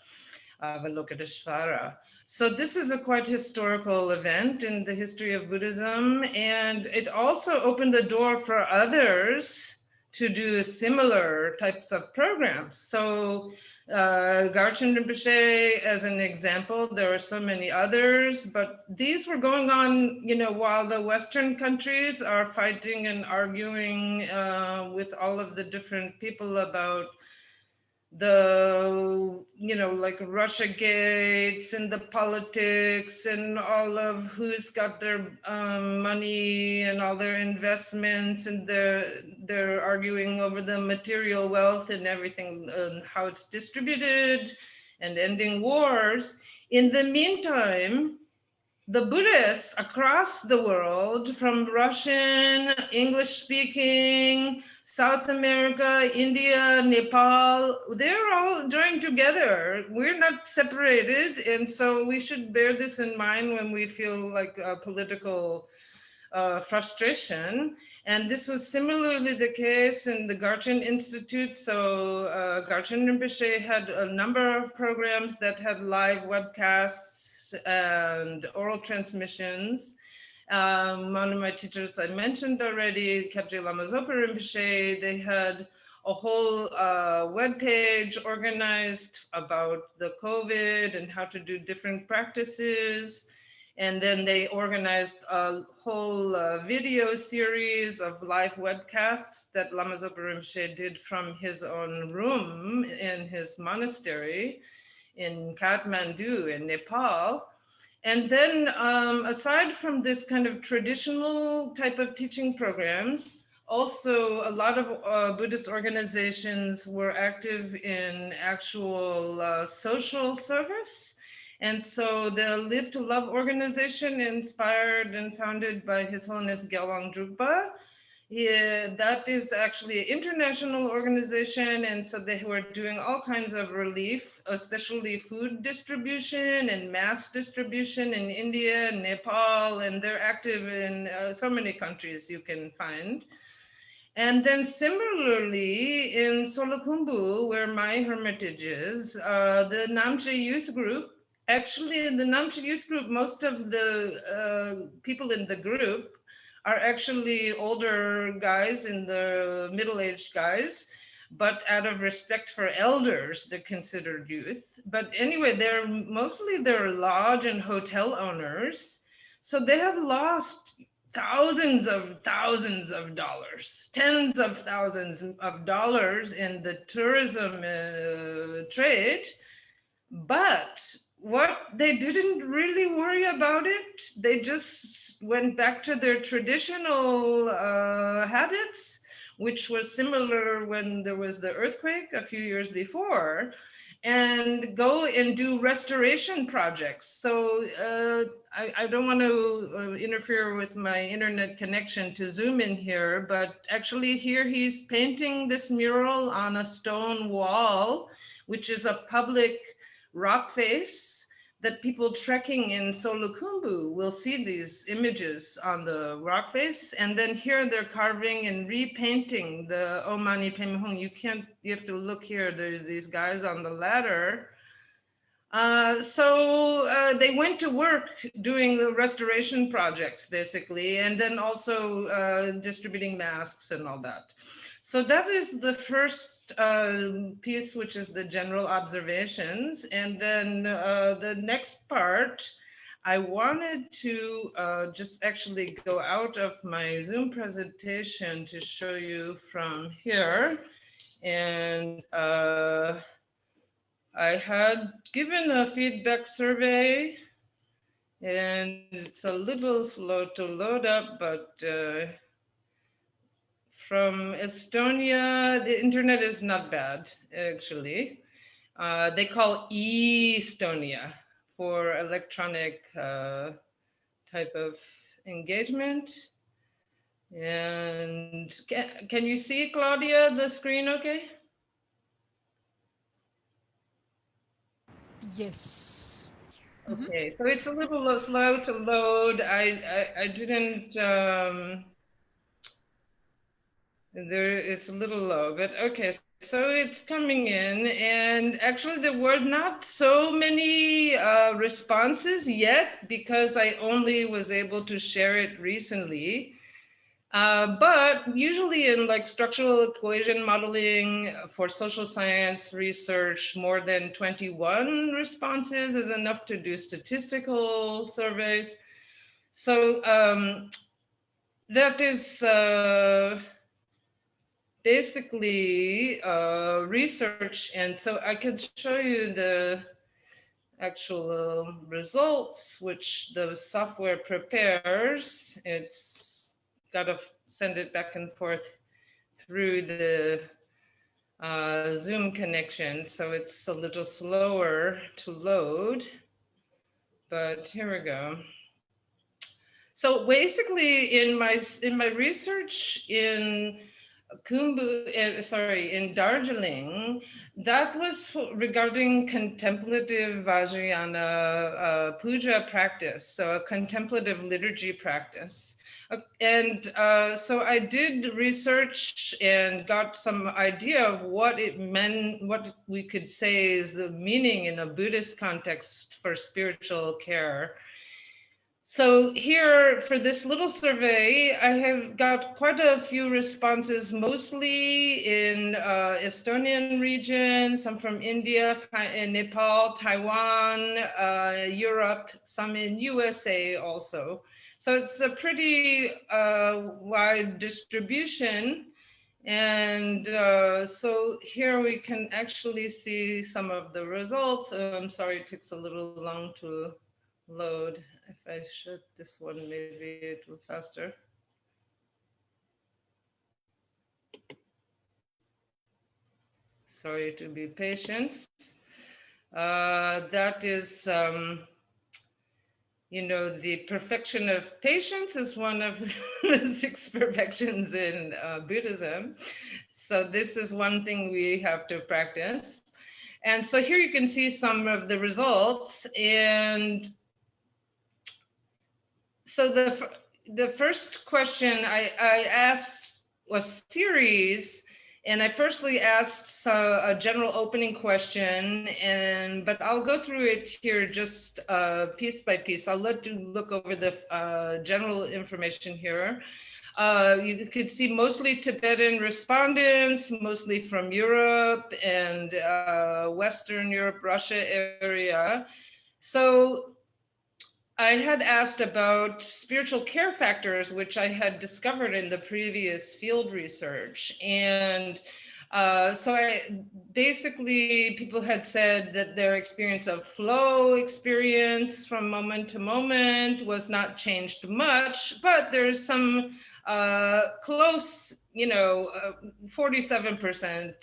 Avalokiteshvara. So this is a quite historical event in the history of Buddhism, and it also opened the door for others to do similar types of programs. So Garchen Rinpoche, as an example, there are so many others, but these were going on, you know, while the Western countries are fighting and arguing with all of the different people about the, you know, like Russia gates and the politics and all of who's got their money and all their investments, and they're arguing over the material wealth and everything, and how it's distributed and ending wars. In the meantime, the Buddhists across the world, from Russian, English speaking, South America, India, Nepal, they're all joined together. We're not separated. And so we should bear this in mind when we feel like political frustration. And this was similarly the case in the Garchen Institute. So Garchen Rinpoche had a number of programs that had live webcasts and oral transmissions. One of my teachers I mentioned already, Khepje Lama Zopa Rinpoche, they had a whole web page organized about the COVID and how to do different practices. And then they organized a whole video series of live webcasts that Lama Zopa Rinpoche did from his own room in his monastery in Kathmandu in Nepal. And then aside from this kind of traditional type of teaching programs, also a lot of Buddhist organizations were active in actual social service. And so the Live to Love organization, inspired and founded by His Holiness Gyalwang Drukpa, that is actually an international organization. And so they were doing all kinds of relief, especially food distribution and mass distribution in India and Nepal. And they're active in so many countries you can find. And then similarly in Solukhumbu, where my hermitage is, the Namche Youth Group, actually in the Namche Youth Group, most of the people in the group are actually older guys in the middle-aged guys, but out of respect for elders, they're considered youth. But anyway, they're lodge and hotel owners. So they have lost thousands of dollars, tens of thousands of dollars in the tourism trade. But what they didn't really worry about it, they just went back to their traditional habits, which was similar when there was the earthquake a few years before, and go and do restoration projects. So I don't want to interfere with my internet connection to zoom in here, but actually here he's painting this mural on a stone wall, which is a public rock face that people trekking in Solukhumbu will see these images on the rock face. And then here they're carving and repainting the Omani Pemhong. You have to look here, there's these guys on the ladder. So they went to work doing the restoration projects basically, and then also distributing masks and all that. So that is the first piece, which is the general observations. And then the next part, I wanted to just actually go out of my Zoom presentation to show you from here. And I had given a feedback survey, and it's a little slow to load up, but from Estonia, the internet is not bad, actually. They call Estonia for electronic type of engagement. And can you see, Claudia, the screen okay? Yes. Okay, so it's a little slow to load. I didn't, it's a little low, but okay, so it's coming in, and actually there were not so many responses yet because I only was able to share it recently. But usually in like structural equation modeling for social science research, more than 21 responses is enough to do statistical surveys. So that is basically research. And so I can show you the actual results, which the software prepares. It's got to send it back and forth through the Zoom connection. So it's a little slower to load, but here we go. So basically in my research in in Darjeeling, that was regarding contemplative Vajrayana puja practice, so a contemplative liturgy practice. And so I did research and got some idea of what it meant, what we could say is the meaning in a Buddhist context for spiritual care. So here for this little survey, I have got quite a few responses, mostly in Estonian region, some from India, in Nepal, Taiwan, Europe, some in USA also. So it's a pretty wide distribution. And so here we can actually see some of the results. I'm sorry, it takes a little long to load. If I shut this one, maybe it will faster. Sorry to be patient. That is, you know, the perfection of patience is one of the 6 perfections in Buddhism. So this is one thing we have to practice. And so here you can see some of the results. And so the first question I asked was series, and I firstly asked a general opening question, but I'll go through it here just piece by piece. I'll let you look over the general information here. You could see mostly Tibetan respondents, mostly from Europe and Western Europe, Russia area. So I had asked about spiritual care factors, which I had discovered in the previous field research. And so basically people had said that their experience of flow experience from moment to moment was not changed much, but there's some close, you know, 47%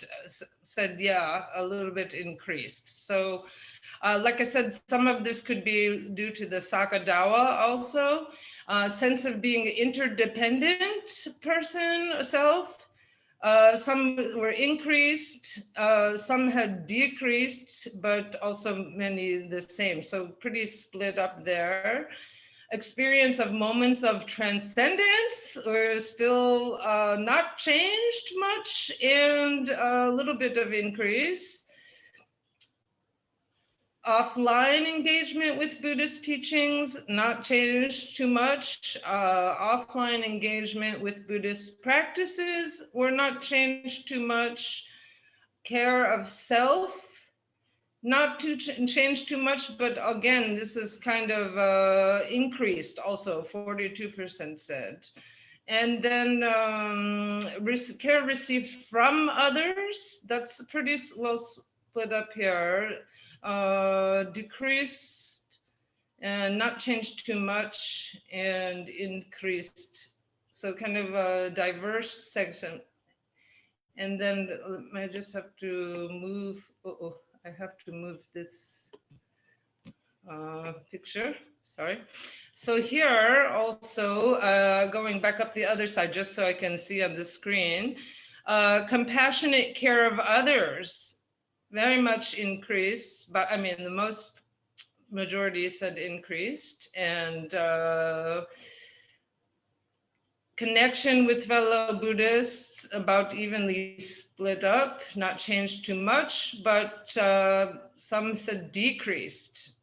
said, yeah, a little bit increased. So like I said, some of this could be due to the Sakadawa also, sense of being interdependent person, self. Some were increased, some had decreased, but also many the same. So pretty split up there. Experience of moments of transcendence were still not changed much, and a little bit of increase. Offline engagement with Buddhist teachings, not changed too much. Offline engagement with Buddhist practices were not changed too much. Care of self, not to change too much, but again, this is kind of increased also, 42% said. And then care received from others, that's pretty well split up here. Decreased and not changed too much, and increased. So kind of a diverse section. And then I just have to move, I have to move this picture, sorry. So here also, going back up the other side, just so I can see on the screen, compassionate care of others, very much increased, but I mean, the most majority said increased, and connection with fellow Buddhists about evenly split up, not changed too much, but some said decreased.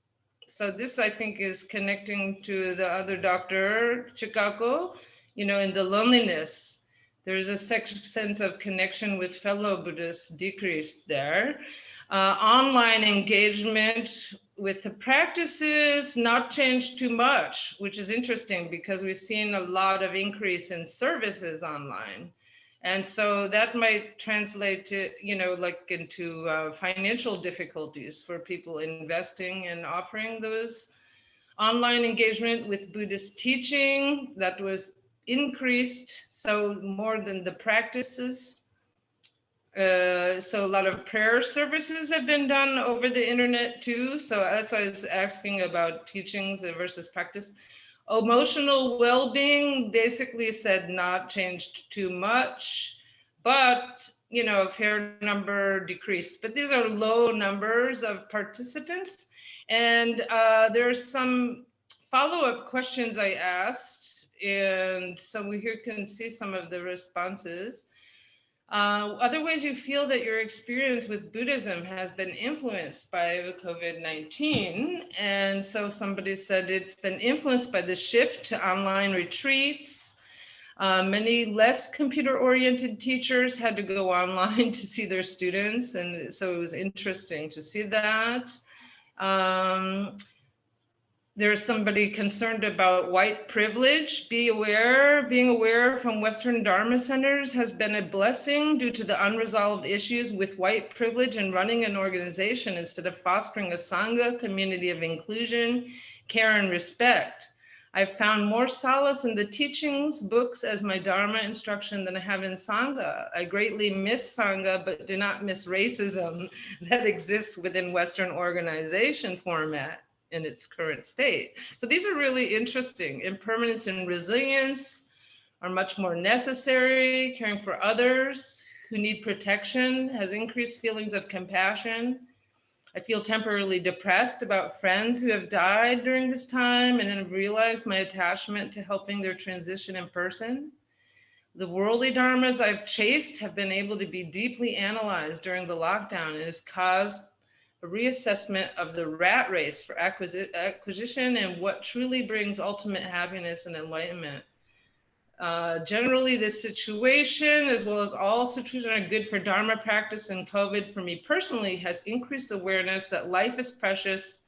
So this, I think, is connecting to the other doctor, Chikako, you know, in the loneliness. There's a sense of connection with fellow Buddhists decreased there. Online engagement with the practices, not changed too much, which is interesting because we've seen a lot of increase in services online. And so that might translate to, you know, like into financial difficulties for people investing and offering those. Online engagement with Buddhist teaching, that was increased, so more than the practices. So a lot of prayer services have been done over the internet too. So that's why I was asking about teachings versus practice. Emotional well-being basically said not changed too much, but fair number decreased. But these are low numbers of participants. And there are some follow-up questions I asked, and so we here can see some of the responses. Other ways you feel that your experience with Buddhism has been influenced by COVID-19. And so somebody said it's been influenced by the shift to online retreats. Many less computer-oriented teachers had to go online to see their students. And so it was interesting to see that. There's somebody concerned about white privilege. Being aware from Western Dharma centers has been a blessing due to the unresolved issues with white privilege and running an organization instead of fostering a Sangha community of inclusion, care, and respect. I've found more solace in the teachings, books as my Dharma instruction than I have in Sangha. I greatly miss Sangha, but do not miss racism that exists within Western organization format in its current state. So these are really interesting. Impermanence and resilience are much more necessary. Caring for others who need protection has increased feelings of compassion. I feel temporarily depressed about friends who have died during this time and have realized my attachment to helping their transition in person. The worldly dharmas I've chased have been able to be deeply analyzed during the lockdown and has caused a reassessment of the rat race for acquisition and what truly brings ultimate happiness and enlightenment. Generally, this situation, as well as all situations are good for Dharma practice, and COVID for me personally has increased awareness that life is precious,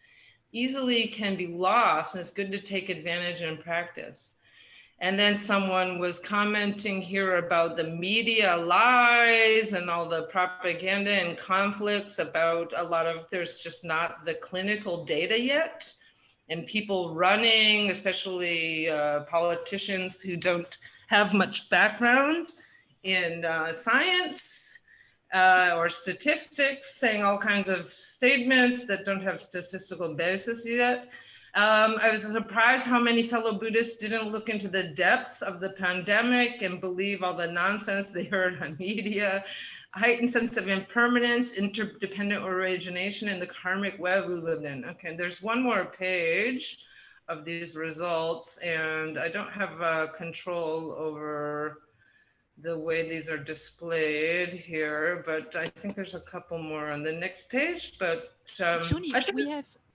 easily can be lost, and it's good to take advantage and practice. And then someone was commenting here about the media lies and all the propaganda and conflicts about there's just not the clinical data yet. And people running, especially politicians who don't have much background in science or statistics, saying all kinds of statements that don't have statistical basis yet. I was surprised how many fellow Buddhists didn't look into the depths of the pandemic and believe all the nonsense they heard on media. A heightened sense of impermanence, interdependent origination, and the karmic web we lived in. Okay, there's one more page of these results, and I don't have control over the way these are displayed here, but I think there's a couple more on the next page. But Juni,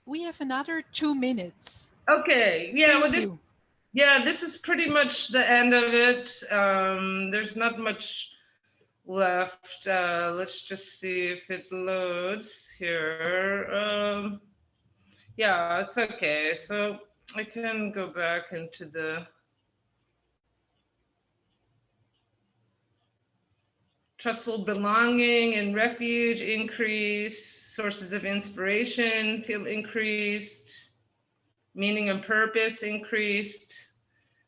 we have another 2 minutes. Okay, yeah, well, this is pretty much the end of it. There's not much left. Let's just see if it loads here. Yeah, it's okay. So I can go back into the trustful belonging and refuge increase, sources of inspiration feel increased, meaning and purpose increased.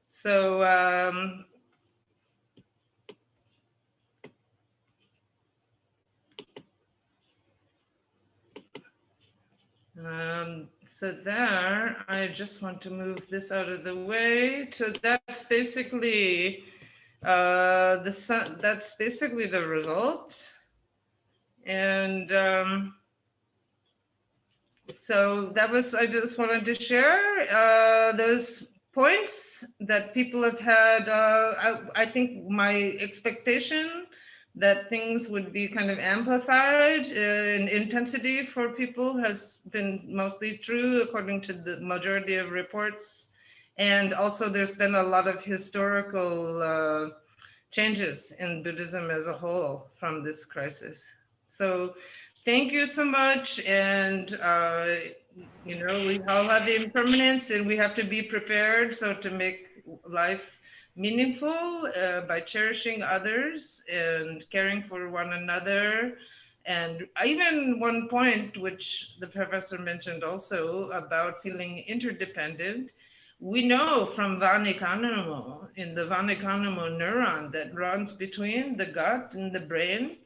So so there, I just want to move this out of the way. So that's basically that's basically the result. And so that was, I just wanted to share those points that people have had. I think my expectation that things would be kind of amplified in intensity for people has been mostly true according to the majority of reports. And also there's been a lot of historical changes in Buddhism as a whole from this crisis. So thank you so much. And you know, we all have the impermanence and we have to be prepared so to make life meaningful by cherishing others and caring for one another. And even one point which the professor mentioned also about feeling interdependent. We know from Vanikanamo, in the Vanikanamo neuron that runs between the gut and the brain,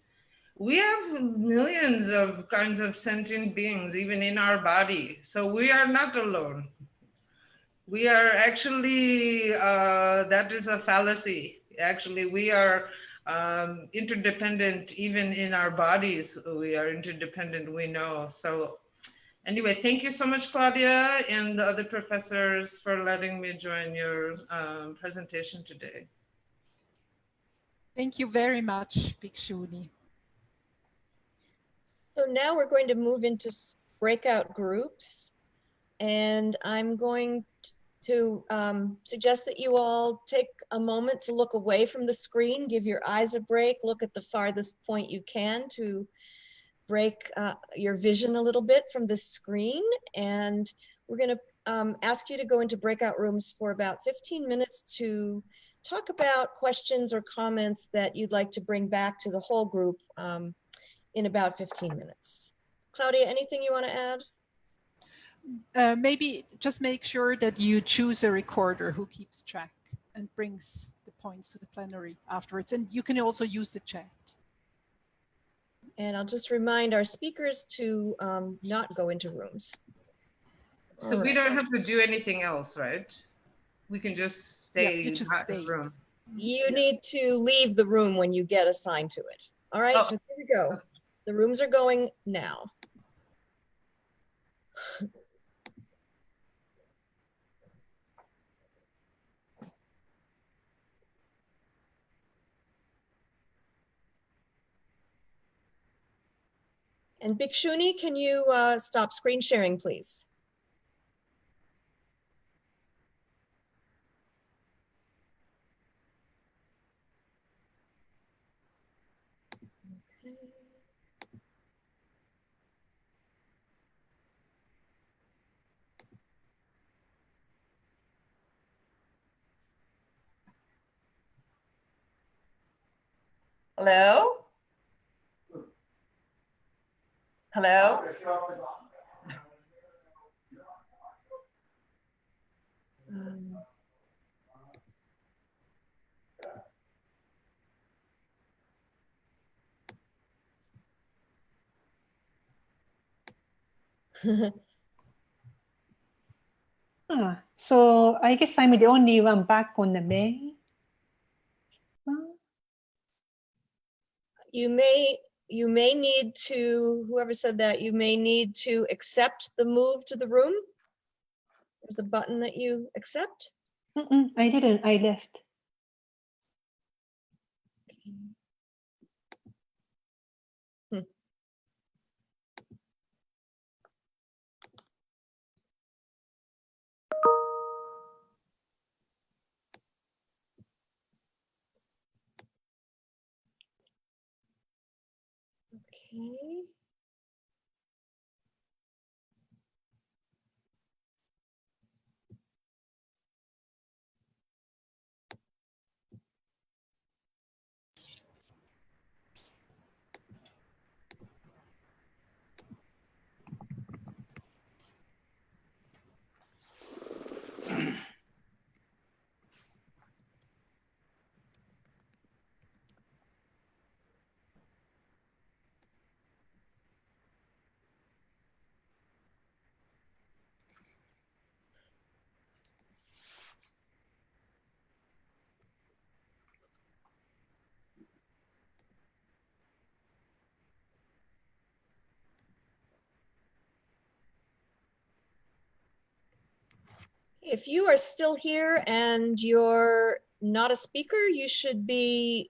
we have millions of kinds of sentient beings, even in our body. So we are not alone. We are actually, that is a fallacy. Actually, we are interdependent, even in our bodies, we are interdependent, we know. So anyway, thank you so much, Claudia, and the other professors for letting me join your presentation today. Thank you very much, Bhikshuni. So now we're going to move into breakout groups. And I'm going to suggest that you all take a moment to look away from the screen, give your eyes a break, look at the farthest point you can to break your vision a little bit from the screen. And we're going to ask you to go into breakout rooms for about 15 minutes to talk about questions or comments that you'd like to bring back to the whole group in about 15 minutes. Claudia, anything you want to add? Maybe just make sure that you choose a recorder who keeps track and brings the points to the plenary afterwards. And you can also use the chat. And I'll just remind our speakers to not go into rooms. So we don't have to do anything else, right? We can just stay you just not stay. in the room. You need to leave the room when you get assigned to it. All right, so here we go. The rooms are going now. And Bhikshuni, can you stop screen sharing, please? Hello? Hello? So I guess I'm the only one back on the main. You may need to, whoever said that, you may need to accept the move to the room. There's a button that you accept. I didn't, I left. Okay. If you are still here and you're not a speaker, you should be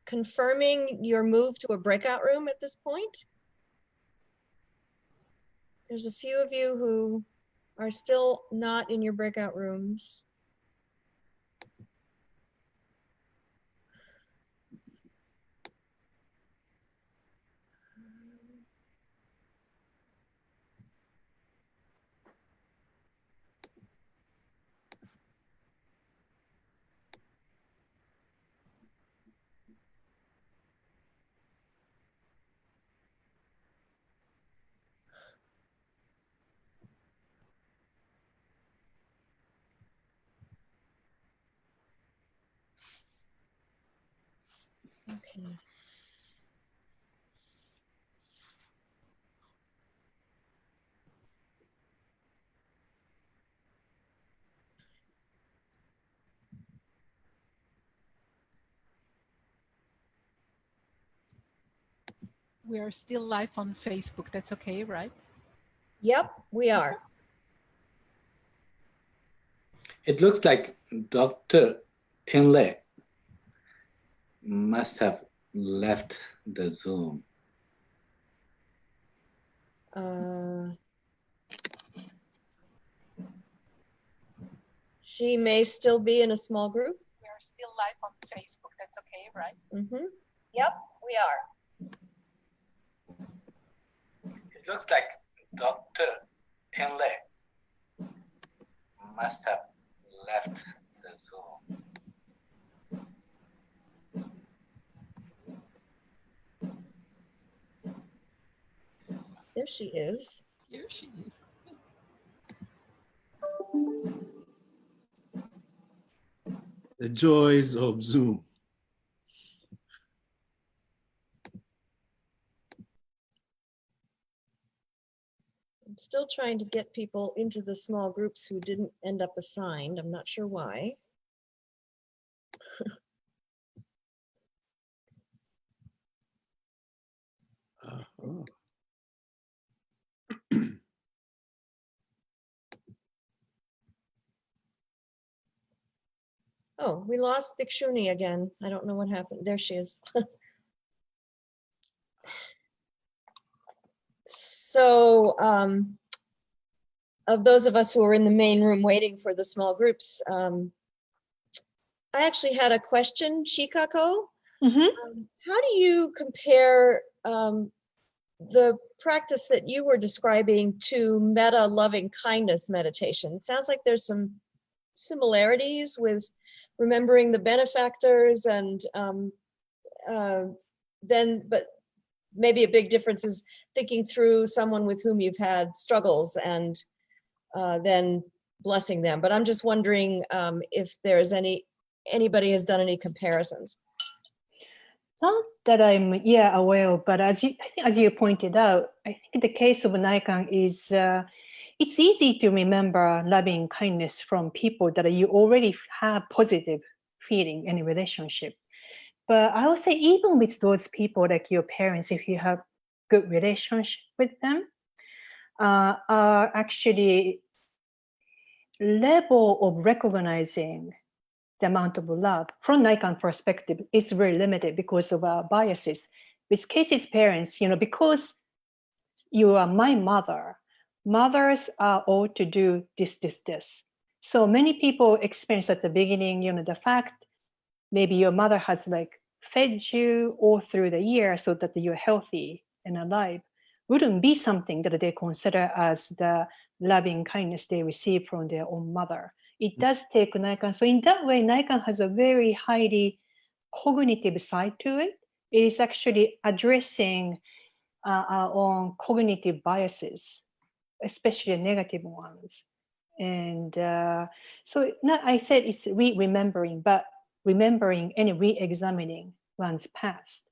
confirming your move to a breakout room at this point. There's a few of you who are still not in your breakout rooms. Okay. We are still live on Facebook. That's okay, right? Yep, we are. It looks like Dr. Tinley must have left the Zoom. She may still be in a small group. We are still live on Facebook. That's okay, right? Mm-hmm. Yep, we are. It looks like Dr. Tinley must have left the Zoom. There she is. Here she is. The joys of Zoom. I'm still trying to get people into the small groups who didn't end up assigned. I'm not sure why. Oh. Oh, we lost Bhikshuni again. I don't know what happened. There she is. So of those of us who are in the main room waiting for the small groups, I actually had a question, Chikako. How do you compare the practice that you were describing to metta loving kindness meditation? It sounds like there's some similarities with remembering the benefactors and but maybe a big difference is thinking through someone with whom you've had struggles and then blessing them. But I'm just wondering if there's anybody has done any comparisons. Not that I'm aware of, but I think as you pointed out, I think the case of Naikan is it's easy to remember loving kindness from people that you already have positive feeling in a relationship. But I would say even with those people like your parents, if you have good relationship with them, are actually level of recognizing the amount of love from Naikan perspective is very limited because of our biases. With Casey's parents, because you are my mother, mothers are all to do this. So many people experience at the beginning, the fact maybe your mother has fed you all through the year so that you're healthy and alive wouldn't be something that they consider as the loving kindness they receive from their own mother. It does take Naikan. So in that way, Naikan has a very highly cognitive side to it. It is actually addressing our own cognitive biases, especially negative ones. And so I said it's remembering, but remembering and re-examining one's past.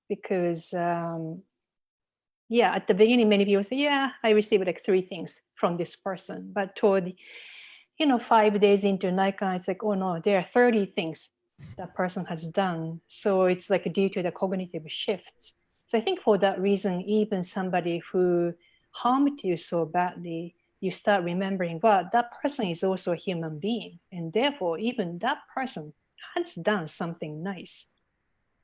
Because at the beginning, many people say, I received 3 things from this person. But toward 5 days into Naikan, it's like, oh no, there are 30 things that person has done. So it's due to the cognitive shifts. So I think for that reason, even somebody who harmed you so badly, you start remembering, well, that person is also a human being. And therefore, even that person has done something nice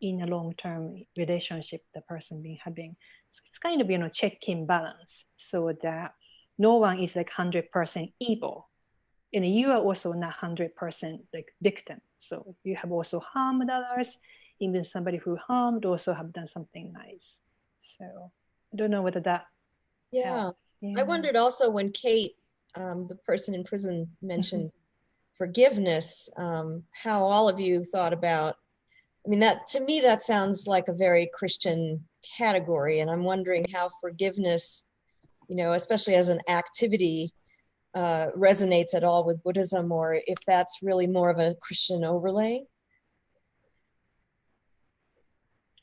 in a long-term relationship the person been having. So it's kind of, check-in balance so that no one is 100% evil. And you are also not 100% victim. So you have also harmed others. Even somebody who harmed also have done something nice. So I don't know whether that helps. I wondered also when Kate, the person in prison, mentioned forgiveness, how all of you thought about, that to me, that sounds like a very Christian category. And I'm wondering how forgiveness, especially as an activity, resonates at all with Buddhism, or if that's really more of a Christian overlay.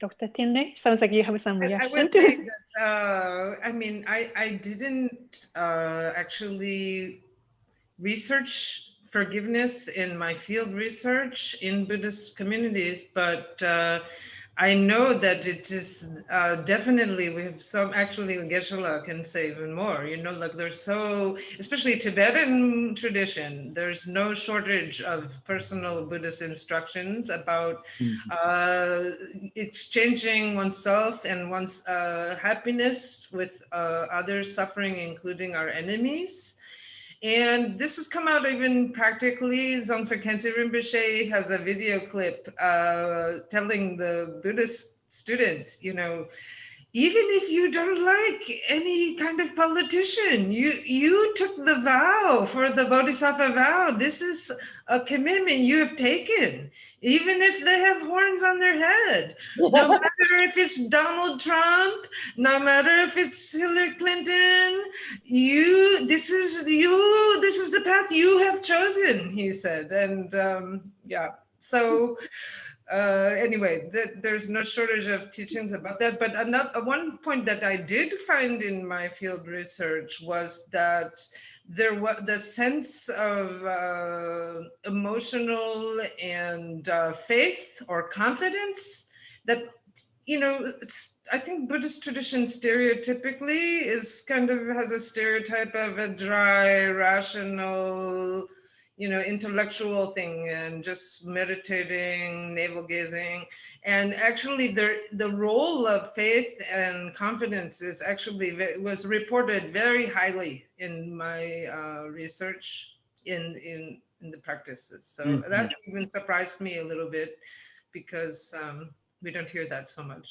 Dr. Tinley, sounds like you have some reaction. I would say that, I didn't actually research forgiveness in my field research in Buddhist communities, but I know that it is definitely, we have some, actually Geshe-la can say even more, you know, like there's so, especially Tibetan tradition, there's no shortage of personal Buddhist instructions about exchanging oneself and one's happiness with others suffering, including our enemies. And this has come out even practically. Dzongsa Khyentse Rinpoche has a video clip telling the Buddhist students, you know, even if you don't like any kind of politician, you took the vow for the Bodhisattva vow. This is a commitment you have taken, even if they have horns on their head. No matter if it's Donald Trump, no matter if it's Hillary Clinton, this is the path you have chosen, he said. And yeah, so anyway, there's no shortage of teachings about that. But one point that I did find in my field research was that there was the sense of emotional and faith or confidence that, you know, I think Buddhist tradition stereotypically has a stereotype of a dry, rational, you know, intellectual thing and just meditating, navel gazing. And actually the role of faith and confidence is actually, was reported very highly in my research in the practices. So that even surprised me a little bit because we don't hear that so much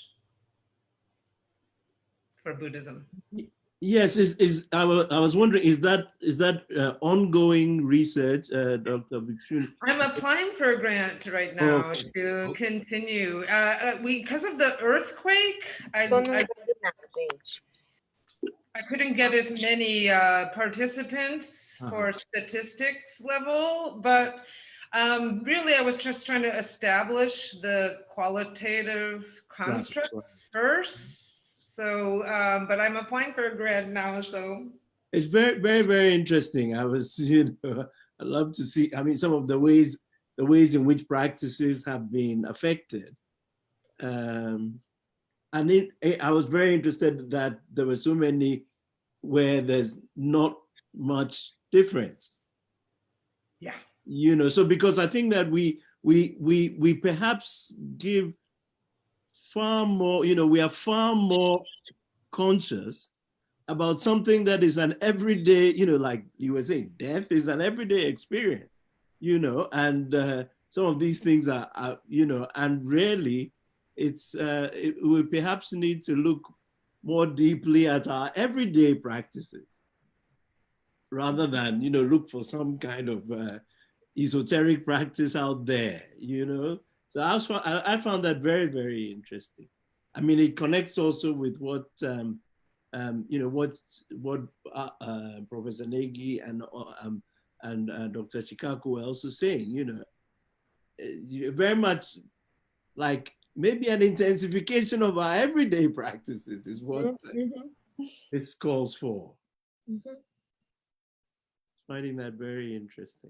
for Buddhism. Yes, I was wondering, is that ongoing research, Dr. Bhikshuni? I'm applying for a grant right now to continue. Because of the earthquake, I couldn't get as many participants for statistics level, but really I was just trying to establish the qualitative constructs first. So, but I'm applying for a grant now, so. It's very, very, very interesting. I was, you know, I love to see, I mean, some of the ways in which practices have been affected. And I was very interested that there were so many where there's not much difference. Yeah. You know, so because I think that we perhaps give far more, you know, we are far more conscious about something that is an everyday, you know, like you were saying, death is an everyday experience, you know, and some of these things are you know, and really we perhaps need to look more deeply at our everyday practices rather than, you know, look for some kind of esoteric practice out there, you know. So I found that very, very interesting. I mean, it connects also with what, you know, what Professor Negi and Dr. Chikaku were also saying, you know, very much like maybe an intensification of our everyday practices is what this calls for. Finding that very interesting.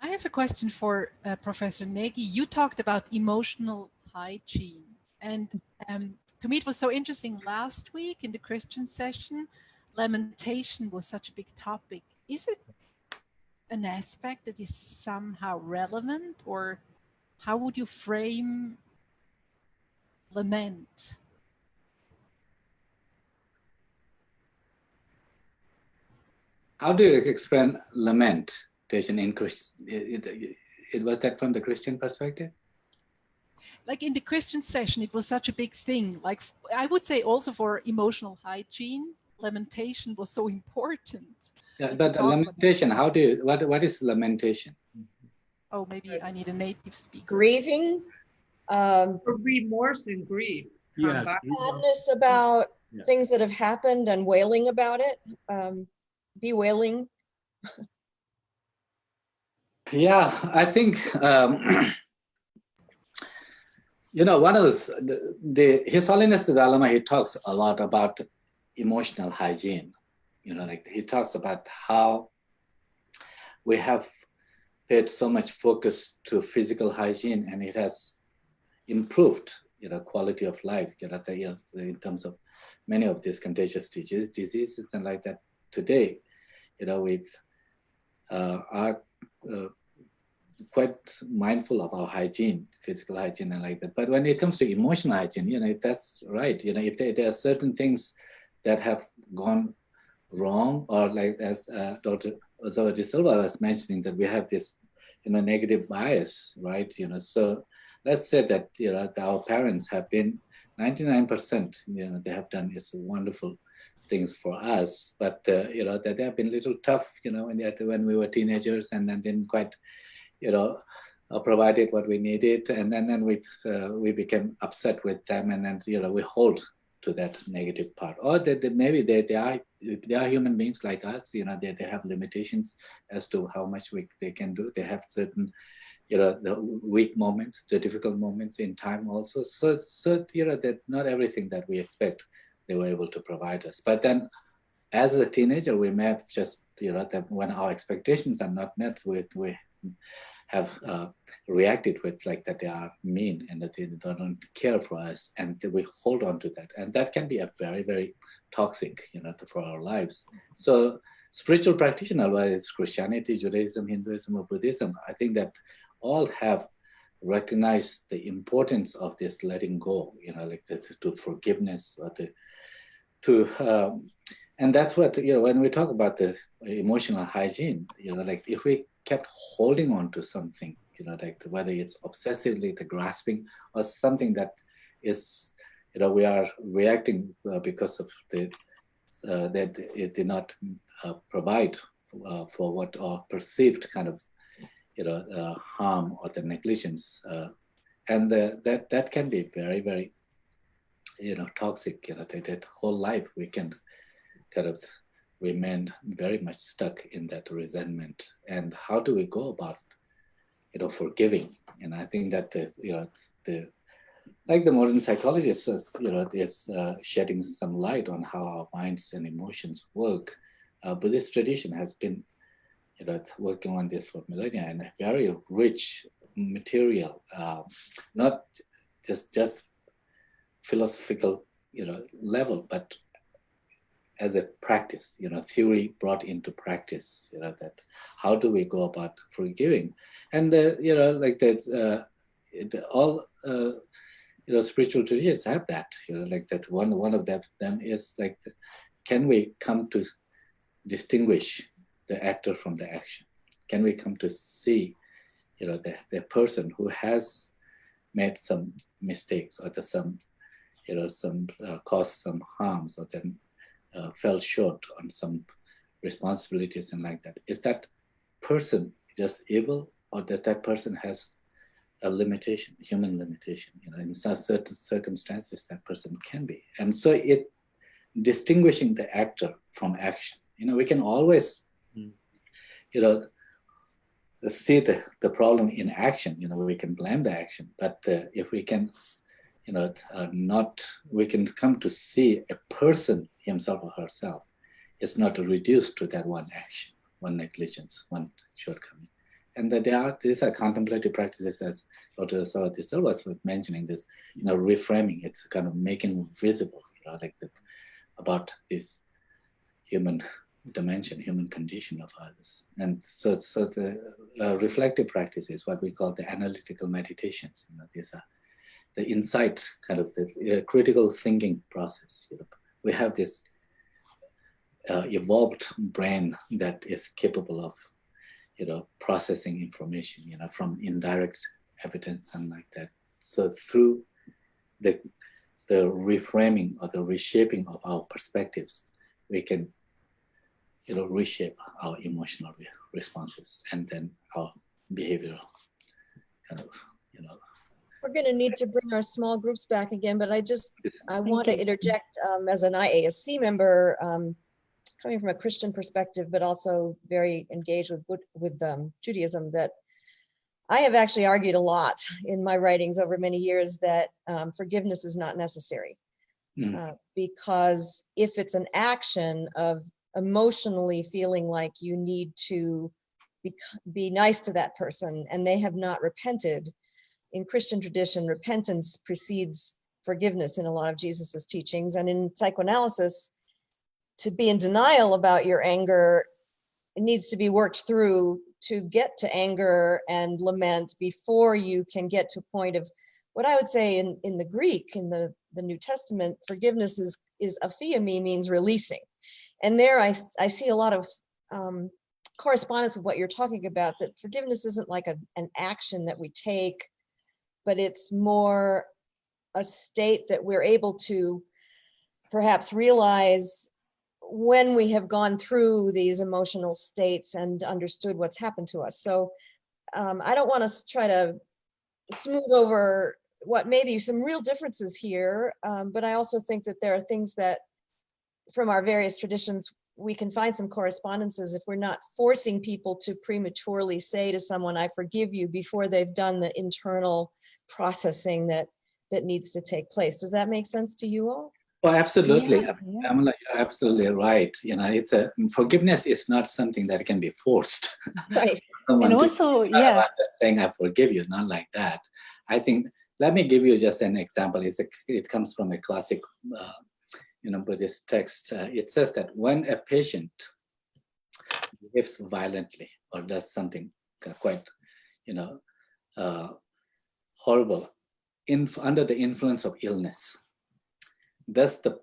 I have a question for Professor Negi. You talked about emotional hygiene, and to me it was so interesting last week in the Christian session, lamentation was such a big topic. Is it an aspect that is somehow relevant, or how would you frame lament? How do you explain lamentation in Christian? It was that from the Christian perspective? Like in the Christian session, it was such a big thing. Like I would say also for emotional hygiene, lamentation was so important. Yeah, but the lamentation, how do you, what is lamentation? Oh, maybe I need a native speaker. Grieving. Remorse and grief. Yeah. Sadness about things that have happened and wailing about it. Bewailing. Yeah, I think, you know, one of His Holiness the Dalai Lama, he talks a lot about emotional hygiene. You know, like he talks about how we have paid so much focus to physical hygiene, and it has improved, quality of life, in terms of many of these contagious diseases and like that today, with are quite mindful of our hygiene, physical hygiene and like that. But when it comes to emotional hygiene, that's right. If there are certain things that have gone wrong, or like as Dr. Ozawa de Silva was mentioning, that we have this, negative bias, right? So let's say that, our parents have been 99%, they have done is wonderful things for us, but that they have been a little tough, when we were teenagers, and then didn't quite, provided what we needed, and then we became upset with them, and then we hold to that negative part, or that maybe they are human beings like us, they have limitations as to how much they can do. They have certain, the weak moments, the difficult moments in time also. So that not everything that we expect they were able to provide us. But then, as a teenager, we may have just, that when our expectations are not met, we have reacted with like that they are mean and that they don't care for us, and we hold on to that, and that can be a very, very toxic, for our lives. So spiritual practitioners, whether it's Christianity, Judaism, Hinduism, or Buddhism, I think that all have recognized the importance of this letting go, like to forgiveness, or and that's what, when we talk about the emotional hygiene, like if we kept holding on to something, like whether it's obsessively the grasping, or something that is, we are reacting because of that it did not provide for what, or perceived kind of, harm or the negligence, and that can be very, very, toxic. That whole life we can kind of remain very much stuck in that resentment. And how do we go about, forgiving? And I think that like the modern psychologist is, is shedding some light on how our minds and emotions work. Buddhist tradition has been, working on this for millennia, and a very rich material, not just philosophical, level, but as a practice, theory brought into practice, that how do we go about forgiving? And, like that, all, spiritual traditions have that, like that one of them is like, can we come to distinguish the actor from the action? Can we come to see, the person who has made some mistakes, or some, caused some harms, or then fell short on some responsibilities and like that? Is that person just evil, or that person has a limitation, human limitation? In certain circumstances that person can be. And so it distinguishing the actor from action. We can always, see the problem in action. We can blame the action, but if we can, we can come to see a person, himself or herself, is not reduced to that one action, one negligence, one shortcoming. And that these are contemplative practices, as Dr. Ozawa de Silva was mentioning this, reframing, it's kind of making visible, like that, about this human dimension, human condition of others. And so the reflective practice is what we call the analytical meditations. These are the insight, kind of the critical thinking process. We have this evolved brain that is capable of, processing information, from indirect evidence and like that. So through the reframing or the reshaping of our perspectives, we can, reshape our emotional responses, and then our behavioral kind of, We're going to need to bring our small groups back again, but I want to interject as an IASC member, coming from a Christian perspective, but also very engaged with Judaism, that I have actually argued a lot in my writings over many years that forgiveness is not necessary. Because if it's an action of emotionally feeling like you need to be nice to that person and they have not repented, in Christian tradition, repentance precedes forgiveness in a lot of Jesus's teachings. And in psychoanalysis, to be in denial about your anger, it needs to be worked through to get to anger and lament before you can get to a point of what I would say in the Greek, in the New Testament, forgiveness is aphiemi, means releasing. And there I see a lot of correspondence with what you're talking about, that forgiveness isn't like an action that we take, but it's more a state that we're able to perhaps realize when we have gone through these emotional states and understood what's happened to us. So I don't want to try to smooth over what may be some real differences here, but I also think that there are things that from our various traditions, we can find some correspondences if we're not forcing people to prematurely say to someone, I forgive you, before they've done the internal processing that needs to take place. Does that make sense to you all? Well, absolutely. Yeah, yeah. Pamela, you're absolutely right. You know, forgiveness is not something that can be forced. Right. Someone And to- also, I'm yeah, not just saying I forgive you, not like that. I think, let me give you just an example. It comes from a classic, Buddhist text. It says that when a patient behaves violently or does something quite, horrible under the influence of illness, does the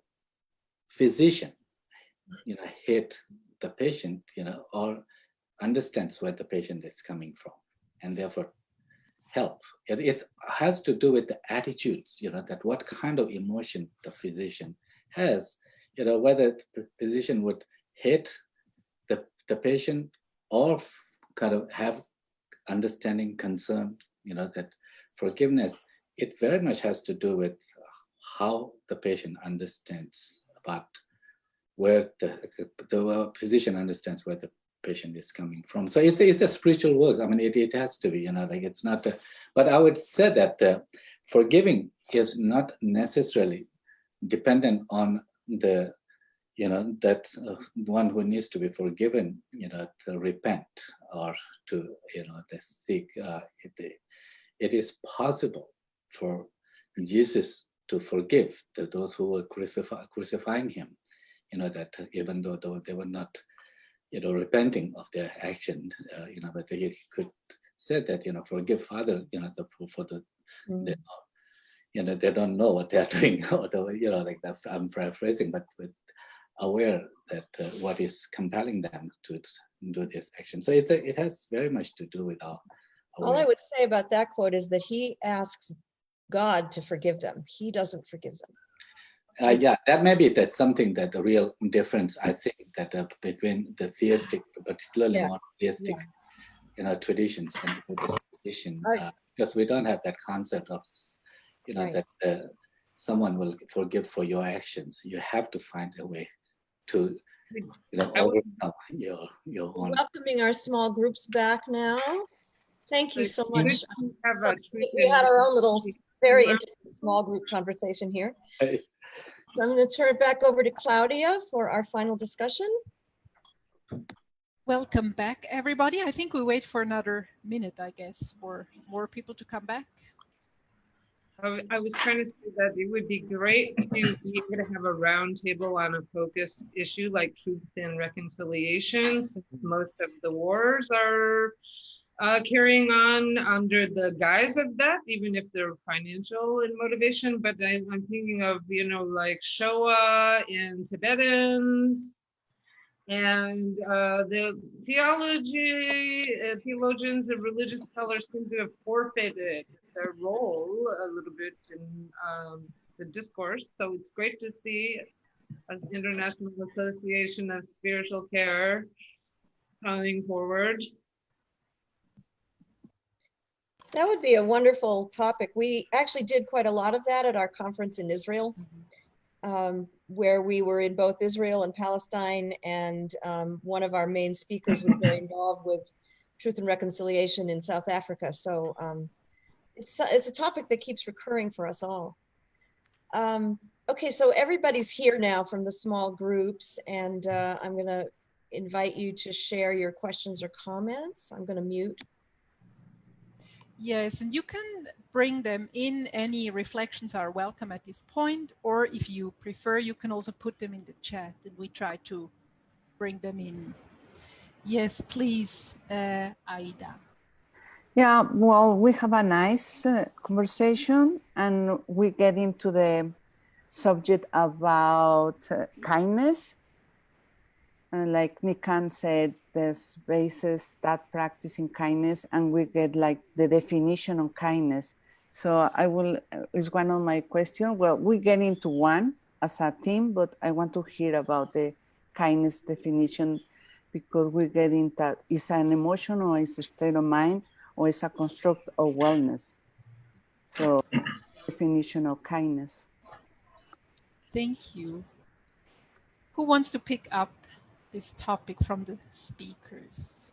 physician, hate the patient, or understands where the patient is coming from, and therefore help? It has to do with the attitudes, that what kind of emotion the physician has, whether the physician would hate the patient or kind of have understanding, concern, that forgiveness, it very much has to do with how the patient understands about where the physician understands where the patient is coming from. So it's a spiritual work. I mean, it has to be, it's not, but I would say that forgiving is not necessarily dependent on the, that one who needs to be forgiven, to repent or to, to seek. It is possible for Jesus to forgive those who were crucifying him, that even though they were not, repenting of their action, but he could say that, forgive Father, for the, they don't know what they are doing, or like that. I'm paraphrasing, but aware that what is compelling them to do this action. So it has very much to do with our All I would say about that quote is that he asks God to forgive them. He doesn't forgive them. Yeah, that may be that's something that the real difference, I think, that between the theistic, particularly monotheistic, traditions and the Buddhist tradition, because we don't have that concept of, that someone will forgive for your actions. You have to find a way to, overcome your own. Welcoming our small groups back now. Thank you so much. Have We had our own little, very interesting small group conversation here. So I'm going to turn it back over to Claudia for our final discussion. Welcome back, everybody. I think we wait for another minute, I guess, for more people to come back. I was trying to say that it would be great to be able to have a roundtable on a focused issue like truth and reconciliation, since most of the wars are carrying on under the guise of that, even if they're financial in motivation. But I'm thinking of, like Shoah and Tibetans, and the theologians and religious scholars seem to have forfeited their role a little bit in the discourse. So it's great to see as International Association of Spiritual Care coming forward. That would be a wonderful topic. We actually did quite a lot of that at our conference in Israel, where we were in both Israel and Palestine, and one of our main speakers was very involved with truth and reconciliation in South Africa. So it's a topic that keeps recurring for us all. Okay, so everybody's here now from the small groups, and I'm going to invite you to share your questions or comments. I'm going to mute. Yes, and you can bring them in. Any reflections are welcome at this point, or if you prefer, you can also put them in the chat and we try to bring them in. Yes, please, Aida. Yeah, well, we have a nice conversation and we get into the subject about kindness. And like Nikan said, there's bases that practicing kindness, and we get like the definition of kindness. So I will, is one of my questions. Well, we get into one as a team, but I want to hear about the kindness definition, because we get into, is an emotion or is a state of mind or is a construct of wellness. So definition of kindness. Thank you. Who wants to pick up this topic from the speakers?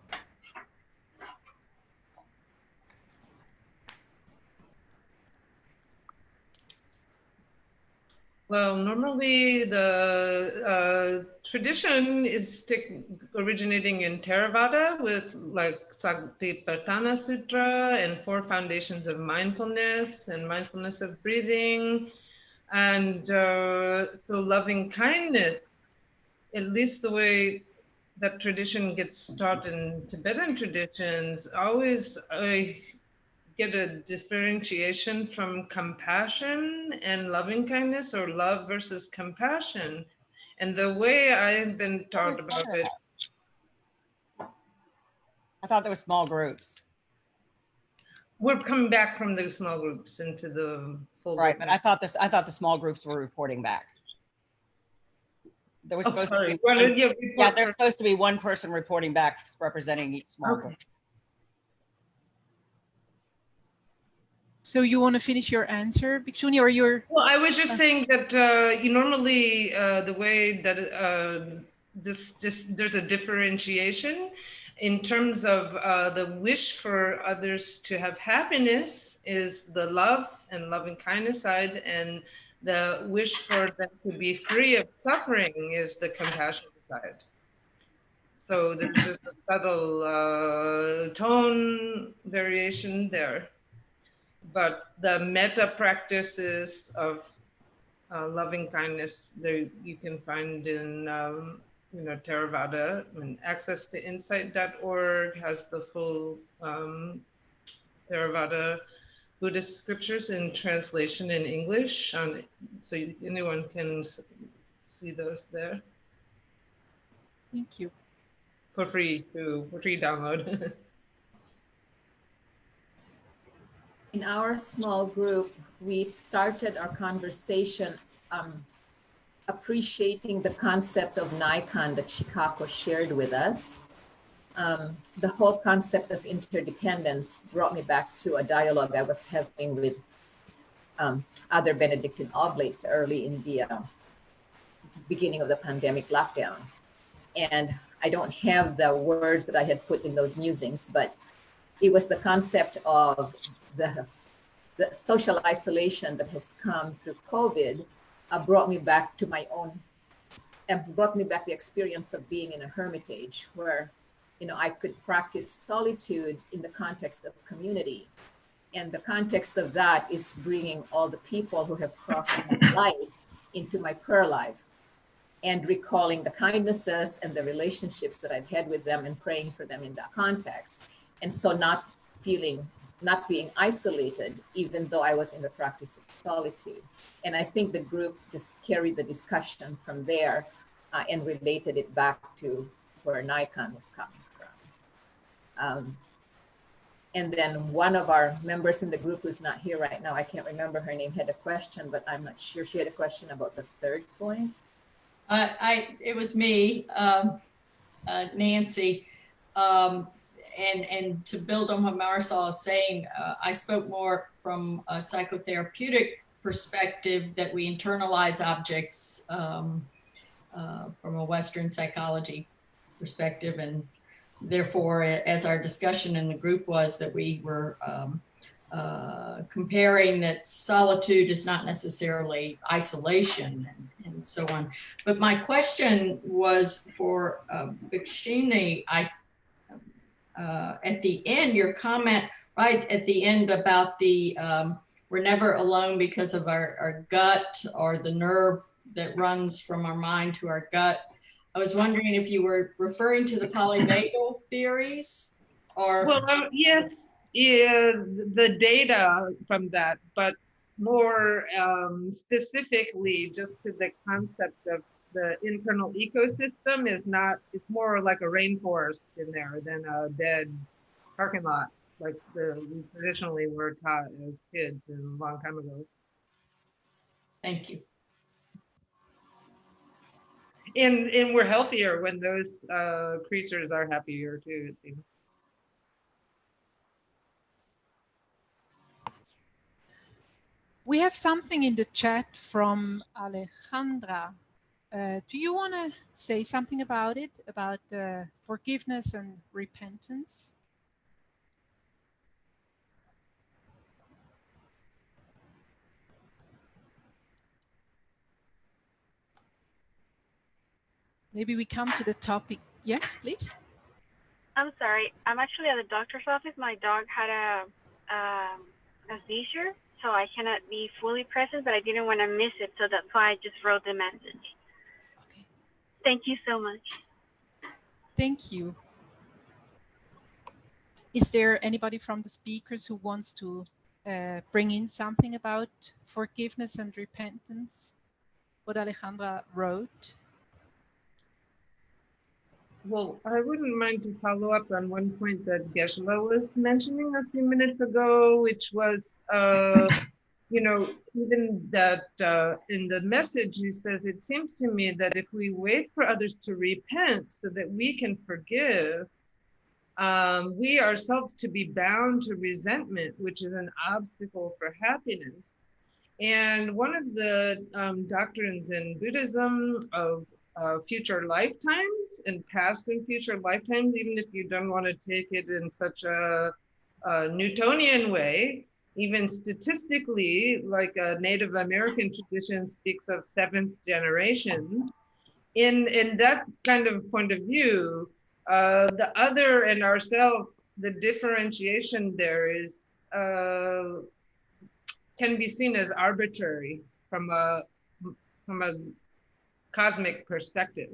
Well, normally the tradition is originating in Theravada with like Satipatthana Sutra and 4 foundations of mindfulness and mindfulness of breathing. And so loving kindness, at least the way that tradition gets taught in Tibetan traditions, always get a differentiation from compassion and loving kindness, or love versus compassion. And the way I've been taught about it. I thought there were small groups. We're coming back from the small groups into the full Right, group. but I thought the small groups were reporting back. There was supposed to be there's supposed to be one person reporting back representing each small group. So you want to finish your answer, Bhikshuni, or your? Well, I was just saying that you normally the way that there's a differentiation in terms of the wish for others to have happiness is the love and loving kindness side, and the wish for them to be free of suffering is the compassion side. So there's just a subtle tone variation there. But the metta practices of loving kindness, there you can find in Theravada. And access to insight.org has the full Theravada Buddhist scriptures in translation in English, so anyone can see those there. Thank you. For free download. In our small group, we started our conversation appreciating the concept of Nikon that Chikako shared with us. The whole concept of interdependence brought me back to a dialogue I was having with other Benedictine Oblates early in the beginning of the pandemic lockdown. And I don't have the words that I had put in those musings, but it was the concept of the social isolation that has come through COVID brought me back to my own, and brought me back the experience of being in a hermitage where, I could practice solitude in the context of community. And the context of that is bringing all the people who have crossed my life into my prayer life and recalling the kindnesses and the relationships that I've had with them and praying for them in that context. And so not being isolated, even though I was in the practice of solitude. And I think the group just carried the discussion from there and related it back to where Nikon was coming from. And then one of our members in the group who's not here right now, I can't remember her name, had a question, but I'm not sure. She had a question about the third point. It was me, Nancy. And to build on what Marisol is saying, I spoke more from a psychotherapeutic perspective that we internalize objects from a Western psychology perspective. And therefore, as our discussion in the group was, that we were comparing that solitude is not necessarily isolation and so on. But my question was for Bhikshuni. At the end, your comment right at the end about the we're never alone because of our gut or the nerve that runs from our mind to our gut. I was wondering if you were referring to the polyvagal theories or... Well, yes, yeah, the data from that, but more specifically just to the concept of the internal ecosystem is not, it's more like a rainforest in there than a dead parking lot, like we traditionally were taught as kids a long time ago. Thank you. And we're healthier when those creatures are happier too, it seems. We have something in the chat from Alejandra. Do you want to say something about it, about forgiveness and repentance? Maybe we come to the topic. Yes, please. I'm sorry. I'm actually at the doctor's office. My dog had a seizure, so I cannot be fully present, but I didn't want to miss it, so that's why I just wrote the message. Okay. Thank you so much. Thank you. Is there anybody from the speakers who wants to bring in something about forgiveness and repentance? What Alejandra wrote? Well, I wouldn't mind to follow up on one point that Geshe-la was mentioning a few minutes ago, which was, you know, even that in the message, he says, it seems to me that if we wait for others to repent so that we can forgive, we ourselves to be bound to resentment, which is an obstacle for happiness. And one of the doctrines in Buddhism of future lifetimes and past and future lifetimes, even if you don't want to take it in such a Newtonian way, even statistically, like a Native American tradition speaks of 7th generation. In that kind of point of view, the other and ourself, the differentiation there is can be seen as arbitrary from a cosmic perspective.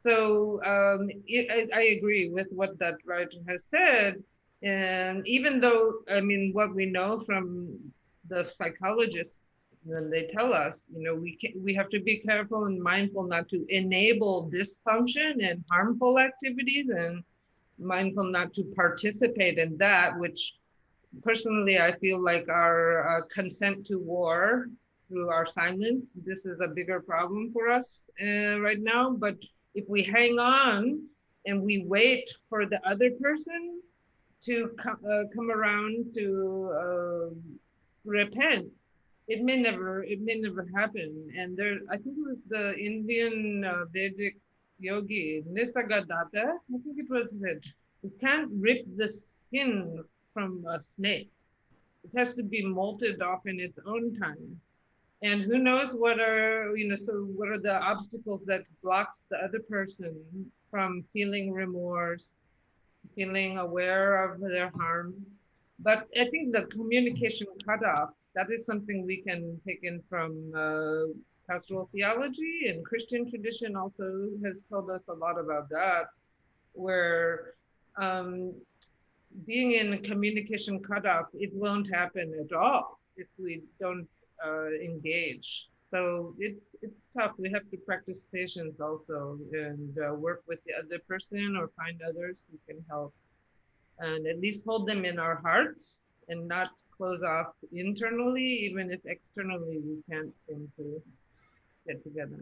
So I agree with what that writer has said. And even though, I mean, what we know from the psychologists, when they tell us, you know, we have to be careful and mindful not to enable dysfunction and harmful activities, and mindful not to participate in that, which personally, I feel like our consent to war through our silence, this is a bigger problem for us right now. But if we hang on and we wait for the other person to come around to repent, it may never happen. And there, I think it was the Indian Vedic yogi Nisargadatta, I think it was said, you can't rip the skin from a snake. It has to be molted off in its own time. And who knows what are, you know, so what are the obstacles that blocks the other person from feeling remorse, feeling aware of their harm. But I think the communication cutoff, that is something we can take in from pastoral theology, and Christian tradition also has told us a lot about that, where being in a communication cutoff, it won't happen at all if we don't engage. So it's tough. We have to practice patience also, and work with the other person or find others who can help, and at least hold them in our hearts and not close off internally, even if externally we can't seem to get together.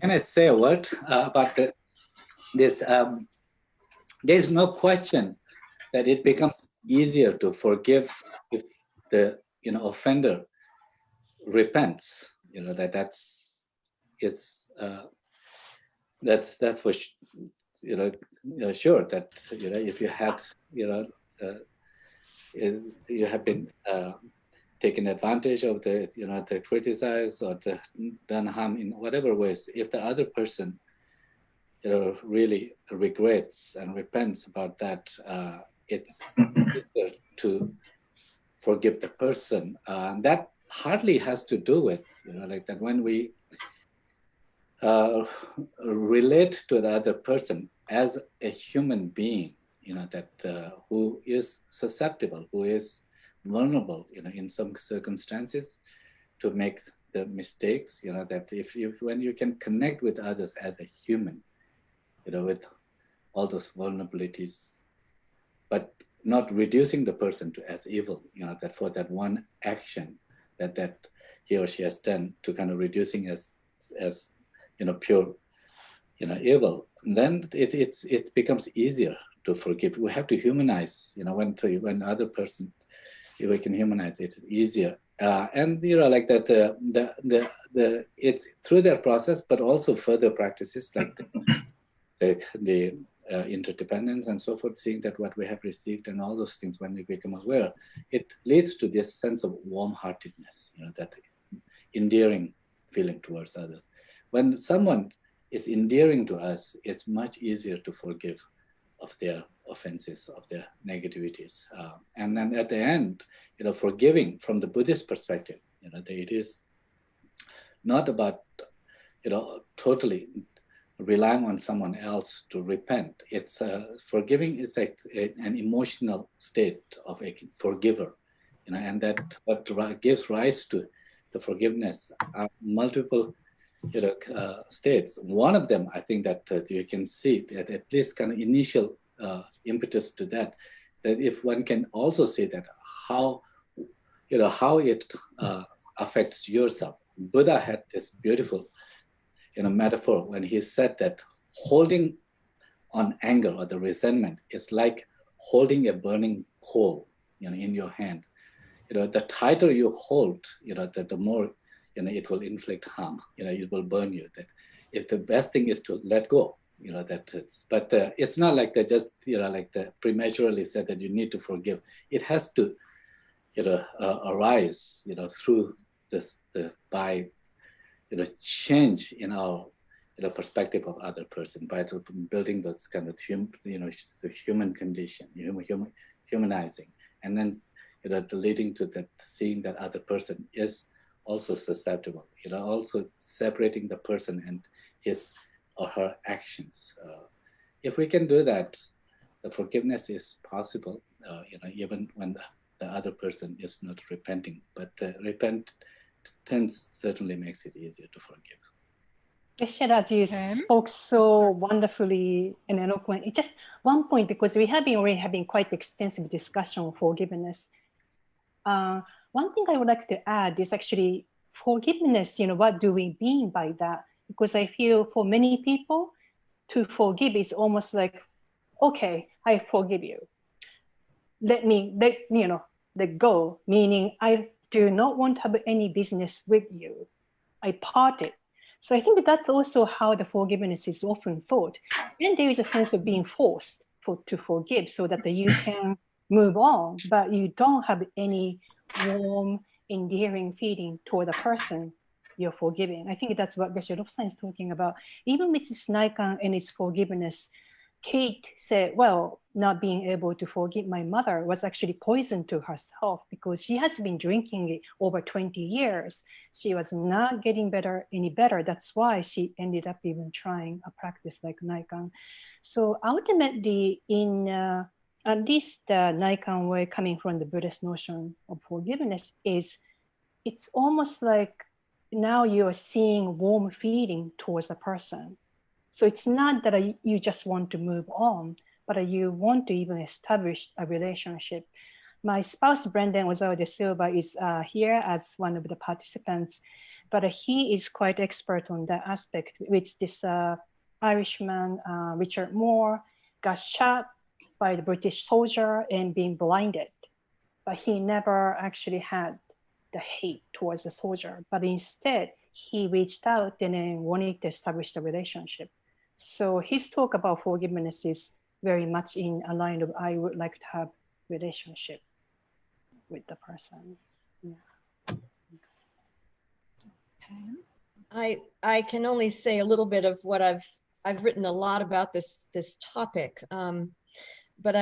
Can I say a word about this? There's no question that it becomes easier to forgive if the offender repents. You know, that's for sure that if you had you have been taken advantage of, the criticized or the done harm in whatever ways, if the other person really regrets and repents about that, it's easier to forgive the person. That partly has to do with, like that when we relate to the other person as a human being, that who is susceptible, who is vulnerable, in some circumstances to make the mistakes, that when you can connect with others as a human, with all those vulnerabilities, but not reducing the person to as evil, that for that one action that he or she has done, to kind of reducing as pure, evil, then it becomes easier to forgive. We have to humanize, when other person, if we can humanize it, it's easier. And like that, it's through their process, but also further practices like the interdependence and so forth, seeing that what we have received and all those things, when we become aware, it leads to this sense of warm-heartedness, that endearing feeling towards others. When someone is endearing to us, it's much easier to forgive of their offenses, of their negativities. And then at the end, forgiving from the Buddhist perspective, it is not about, totally relying on someone else to repent. It's forgiving is like an emotional state of a forgiver, and that what gives rise to the forgiveness are multiple states. One of them, I think that you can see that at least kind of initial impetus to that if one can also see that how it affects yourself. Buddha had this beautiful metaphor when he said that holding on anger or the resentment is like holding a burning coal in your hand. The tighter you hold, the more it will inflict harm. It will burn you. That if the best thing is to let go, but it's not like they just like the prematurely said that you need to forgive. It has to arise through this by change in our perspective of other person, by building those kind of the human condition, humanizing, and then leading to that, seeing that other person is also susceptible, also separating the person and his or her actions. If we can do that, the forgiveness is possible, even when the other person is not repenting, but repentance certainly makes it easier to forgive. Geshe, as you spoke so wonderfully and eloquently, just one point, because we have been already having quite extensive discussion on forgiveness. One thing I would like to add is actually forgiveness, what do we mean by that? Because I feel for many people, to forgive is almost like, okay, I forgive you. Let go, meaning I do not want to have any business with you. I parted. So I think that's also how the forgiveness is often thought. And there is a sense of being forced to forgive so that you can move on, but you don't have any warm, endearing feeling toward the person you're forgiving. I think that's what Geshe Lobsang is talking about. Even with this Naikan and its forgiveness, Kate said, well, not being able to forgive my mother was actually poison to herself because she has been drinking it over 20 years. She was not getting any better. That's why she ended up even trying a practice like Naikan. So ultimately, in at least the Naikan way, coming from the Buddhist notion of forgiveness, is it's almost like now you're seeing warm feeling towards the person. So it's not that you just want to move on, but you want to even establish a relationship. My spouse, Brendan Ozawa de Silva, is here as one of the participants, but he is quite expert on that aspect, which this Irishman, Richard Moore, got shot by the British soldier and being blinded, but he never actually had the hate towards the soldier, but instead he reached out and then wanted to establish the relationship. So his talk about forgiveness is very much in a line of I would like to have relationship with the person. Yeah. I can only say a little bit of what I've written a lot about this topic, but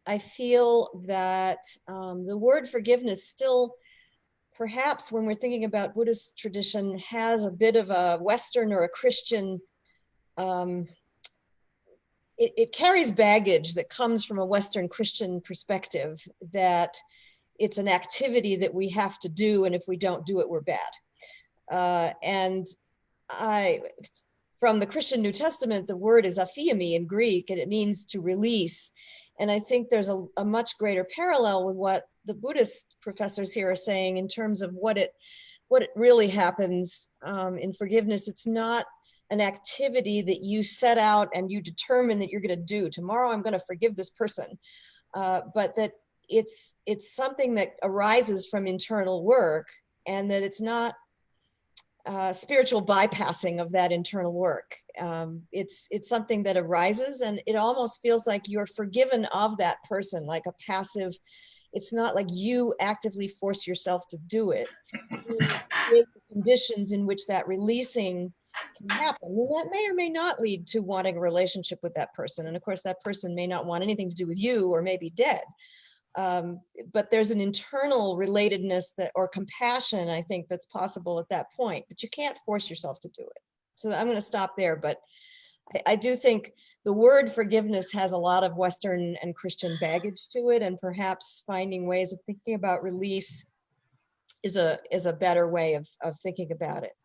I feel that the word forgiveness still, perhaps when we're thinking about Buddhist tradition, has a bit of a Western or a Christian, it carries baggage that comes from a Western Christian perspective, that it's an activity that we have to do, and if we don't do it, we're bad. And from the Christian New Testament, the word is aphiemi in Greek, and it means to release. And I think there's a much greater parallel with what the Buddhist professors here are saying in terms of what it really happens in forgiveness. It's not an activity that you set out and you determine that you're going to do. Tomorrow I'm going to forgive this person, but that it's something that arises from internal work, and that it's not spiritual bypassing of that internal work. It's something that arises, and it almost feels like you're forgiven of that person, like a passive. It's not like you actively force yourself to do it. You create the conditions in which that releasing can happen. And that may or may not lead to wanting a relationship with that person. And of course, that person may not want anything to do with you, or may be dead. But there's an internal relatedness or compassion, I think, that's possible at that point, but you can't force yourself to do it. So I'm going to stop there, but I do think the word forgiveness has a lot of Western and Christian baggage to it, and perhaps finding ways of thinking about release is a better way of thinking about it.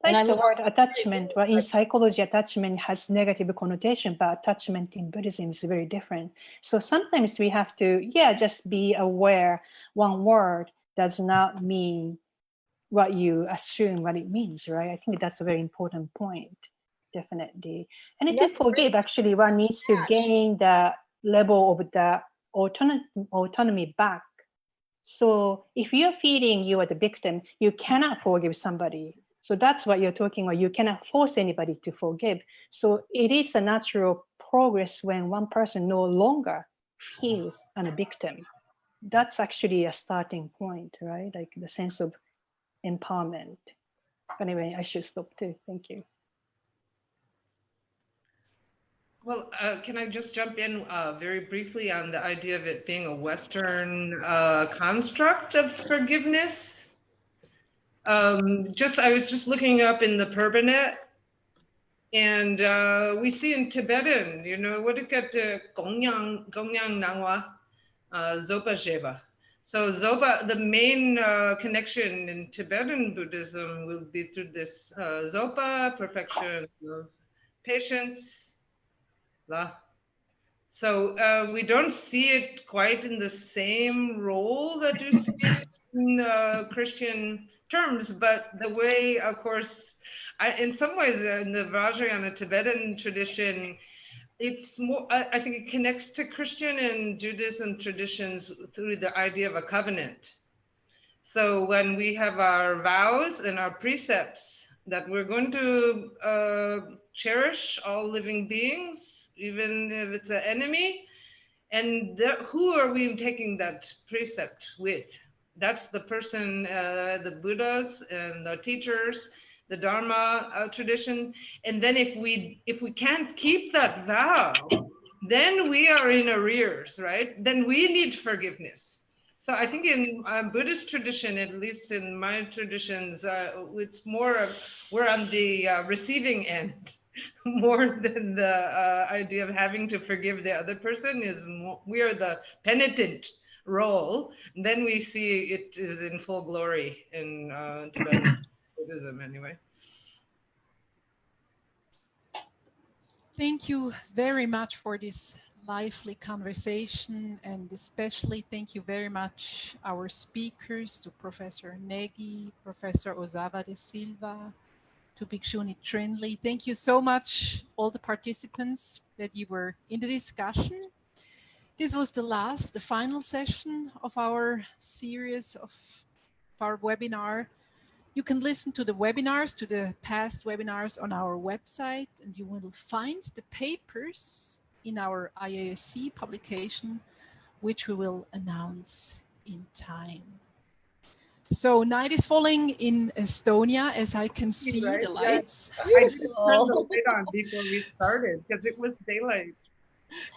Like the word attachment, well, in psychology, attachment has negative connotation, but attachment in Buddhism is very different. So sometimes we have to, just be aware. One word does not mean what you assume what it means, right? I think that's a very important point, definitely. And if you forgive, actually, one needs to gain the level of the autonomy back. So if you're feeling you are the victim, you cannot forgive somebody. So that's what you're talking about. You cannot force anybody to forgive. So it is a natural progress when one person no longer feels a victim. That's actually a starting point, right? Like the sense of empowerment. Anyway, I should stop too. Thank you. Well, can I just jump in very briefly on the idea of it being a Western construct of forgiveness? I was just looking up in the Purbanet, and we see in Tibetan, what it got to Gongyang Nangwa, Zopa Jeba. So Zopa, the main connection in Tibetan Buddhism will be through this Zopa, perfection of patience. So we don't see it quite in the same role that you see it in Christian terms, but the way, of course, in some ways in the Vajrayana Tibetan tradition, it's more, I think it connects to Christian and Judaism traditions through the idea of a covenant. So when we have our vows and our precepts that we're going to cherish all living beings, even if it's an enemy, and who are we taking that precept with? That's the person, the Buddhas and the teachers, the Dharma tradition. And then if we can't keep that vow, then we are in arrears, right? Then we need forgiveness. So I think in Buddhist tradition, at least in my traditions, it's more of, we're on the receiving end more than the idea of having to forgive the other person. We are the penitent role. Then we see it is in full glory in Tibetan Buddhism anyway. Thank you very much for this lively conversation, and especially thank you very much our speakers, to Professor Negi, Professor Ozawa de Silva, to Bhikshuni Trinley. Thank you so much, all the participants that you were in the discussion. This was the final session of our series of our webinar. You can listen to the webinars, to the past webinars on our website, and you will find the papers in our IASC publication, which we will announce in time. So night is falling in Estonia, as I can see the lights. I just turned the light on before we started because it was daylight.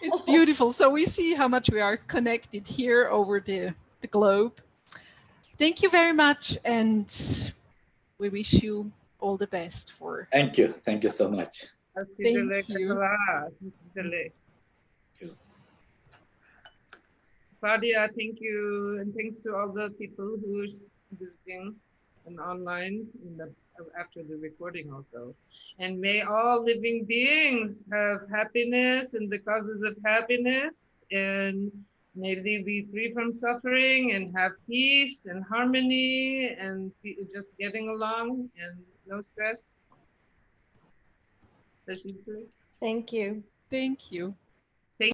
It's beautiful. So we see how much we are connected here over the globe. Thank you very much, and we wish you all the best for. Thank you. Thank you so much. Thank you. Claudia, thank you, and thanks to all the people who are visiting and online after the recording also. And may all living beings have happiness and the causes of happiness, and may they be free from suffering and have peace and harmony and just getting along and no stress. Thank you. Thank you.